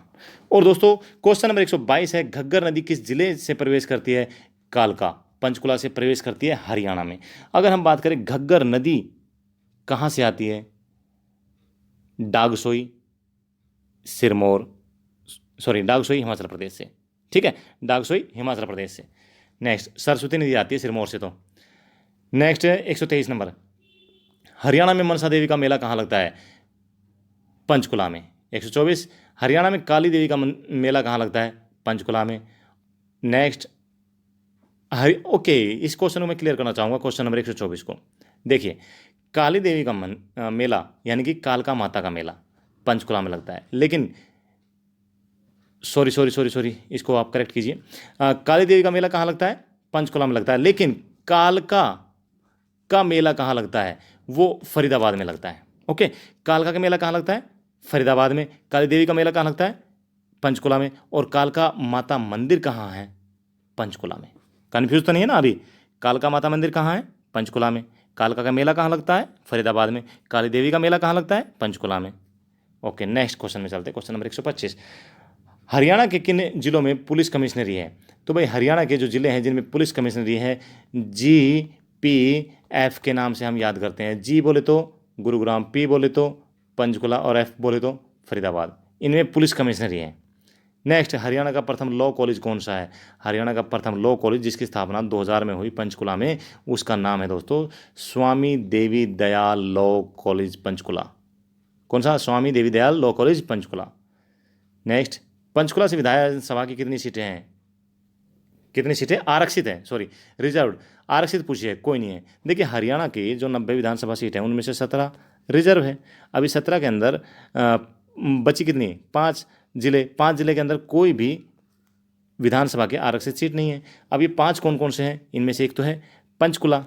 और दोस्तों क्वेश्चन नंबर 122 है, घग्गर नदी किस जिले से प्रवेश करती है? कालका, पंचकुला से प्रवेश करती है हरियाणा में। अगर हम बात करें घग्गर नदी कहाँ से आती है? डागसोई, सिरमौर, डागसोई हिमाचल प्रदेश से। ठीक है, डागसोई हिमाचल प्रदेश से। नेक्स्ट, सरस्वती नदी आती है सिरमौर से। तो नेक्स्ट है 123 नंबर, हरियाणा में मनसा देवी का मेला कहाँ लगता है? पंचकुला में। 124, हरियाणा में काली देवी का मेला कहाँ लगता है? पंचकुला में। नेक्स्ट, ओके, इस क्वेश्चन को मैं क्लियर करना चाहूँगा, क्वेश्चन नंबर 124 को। देखिए, काली देवी का मेला यानी कि कालका माता का मेला पंचकुला में लगता है, लेकिन सॉरी, इसको आप करेक्ट कीजिए। काली देवी का मेला कहाँ लगता है? पंचकुला में लगता है, लेकिन कालका का मेला कहाँ लगता है? वो फरीदाबाद में लगता है। ओके, कालका का मेला कहाँ लगता है? फरीदाबाद में। काली देवी का मेला कहाँ लगता है? पंचकुला में। और कालका माता मंदिर कहाँ है? पंचकुला में। कन्फ्यूज तो नहीं है ना अभी? कालका माता मंदिर कहाँ है? पंचकुला में। कालका का मेला कहाँ लगता है? फरीदाबाद में। काली देवी का मेला कहाँ लगता है? पंचकुला में। ओके, नेक्स्ट क्वेश्चन में चलते हैं। क्वेश्चन नंबर 125, हरियाणा के किन जिलों में पुलिस कमिश्नरी है? तो भाई हरियाणा के जो जिले हैं जिनमें पुलिस कमिश्नरी है, GPF के नाम से हम याद करते हैं। जी बोले तो गुरुग्राम, P बोले तो पंचकुला, और F बोले तो फरीदाबाद। इनमें पुलिस कमिश्नरी है। नेक्स्ट, हरियाणा का प्रथम लॉ कॉलेज कौन सा है? हरियाणा का प्रथम लॉ कॉलेज जिसकी स्थापना 2000 में हुई पंचकुला में, उसका नाम है दोस्तों स्वामी देवी दयाल लॉ कॉलेज पंचकुला। कौन सा? Swami Devi Dayal law college Panchkula. Next, Panchkula से विधानसभा की कितनी सीटें हैं? कितनी सीटें आरक्षित हैं? Sorry, reserved. आरक्षित पूछिए, कोई नहीं है। देखिए, हरियाणा की जो 90 विधानसभा सीट है उनमें से 17 रिजर्व है। अभी 17 के अंदर बची कितनी, 5 जिले, 5 जिले के अंदर कोई भी विधानसभा के आरक्षित सीट नहीं है। अब ये 5 कौन कौन से हैं, इनमें से एक तो है पंचकुला,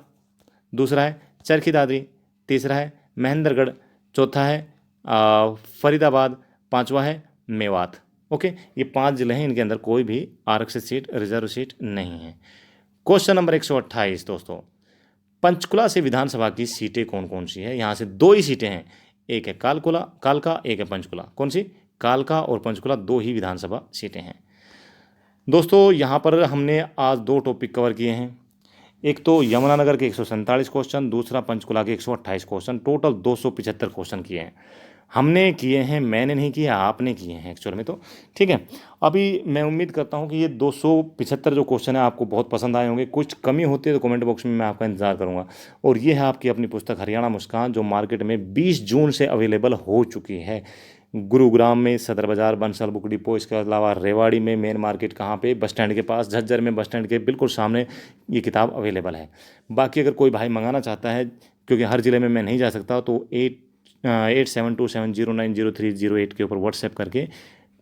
दूसरा है चरखी दादरी, तीसरा है महेंद्रगढ़, चौथा है फरीदाबाद, पांचवा है मेवात। ओके, ये 5 जिले हैं, इनके अंदर कोई भी आरक्षित सीट, रिजर्व सीट नहीं है। क्वेश्चन नंबर 128 दोस्तों, पंचकुला से विधानसभा की सीटें कौन कौन सी है। यहाँ से 2 ही सीटें हैं, एक है कालका, एक है पंचकुला। कौन सी, कालका और पंचकुला, 2 ही विधानसभा सीटें हैं। दोस्तों यहाँ पर हमने आज 2 टॉपिक कवर किए हैं, एक तो यमुनानगर के 147 क्वेश्चन, दूसरा पंचकुला के 128 क्वेश्चन, टोटल 275 क्वेश्चन किए हैं। हमने किए हैं, मैंने नहीं किया, आपने किए हैं एक्चुअल में तो, ठीक है। अभी मैं उम्मीद करता हूं कि ये 275 जो क्वेश्चन है आपको बहुत पसंद आए होंगे। कुछ कमी होती है तो कमेंट बॉक्स में मैं आपका इंतजार करूंगा। और ये है आपकी अपनी पुस्तक हरियाणा मुस्कान, जो मार्केट में 20 जून से अवेलेबल हो चुकी है। गुरुग्राम में सदर बाजार बंसल बुक डिपो, इसके अलावा रेवाड़ी में मेन मार्केट कहाँ पे, बस स्टैंड के पास, झज्जर में बस स्टैंड के बिल्कुल सामने ये किताब अवेलेबल है। बाकी अगर कोई भाई मंगाना चाहता है, क्योंकि हर ज़िले में मैं नहीं जा सकता, तो 8727090308 के ऊपर व्हाट्सएप करके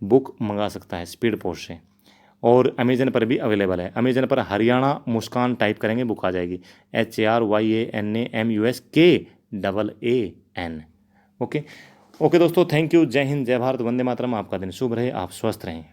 बुक मंगा सकता है स्पीड पोस्ट से। और अमेजन पर भी अवेलेबल है। अमेजन पर हरियाणा मुस्कान टाइप करेंगे, बुक आ जाएगी, HARYANAMUSKAAAN। ओके ओके दोस्तों, थैंक यू, जय हिंद, जय भारत, वंदे मातरम। आपका दिन शुभ रहे, आप स्वस्थ रहें।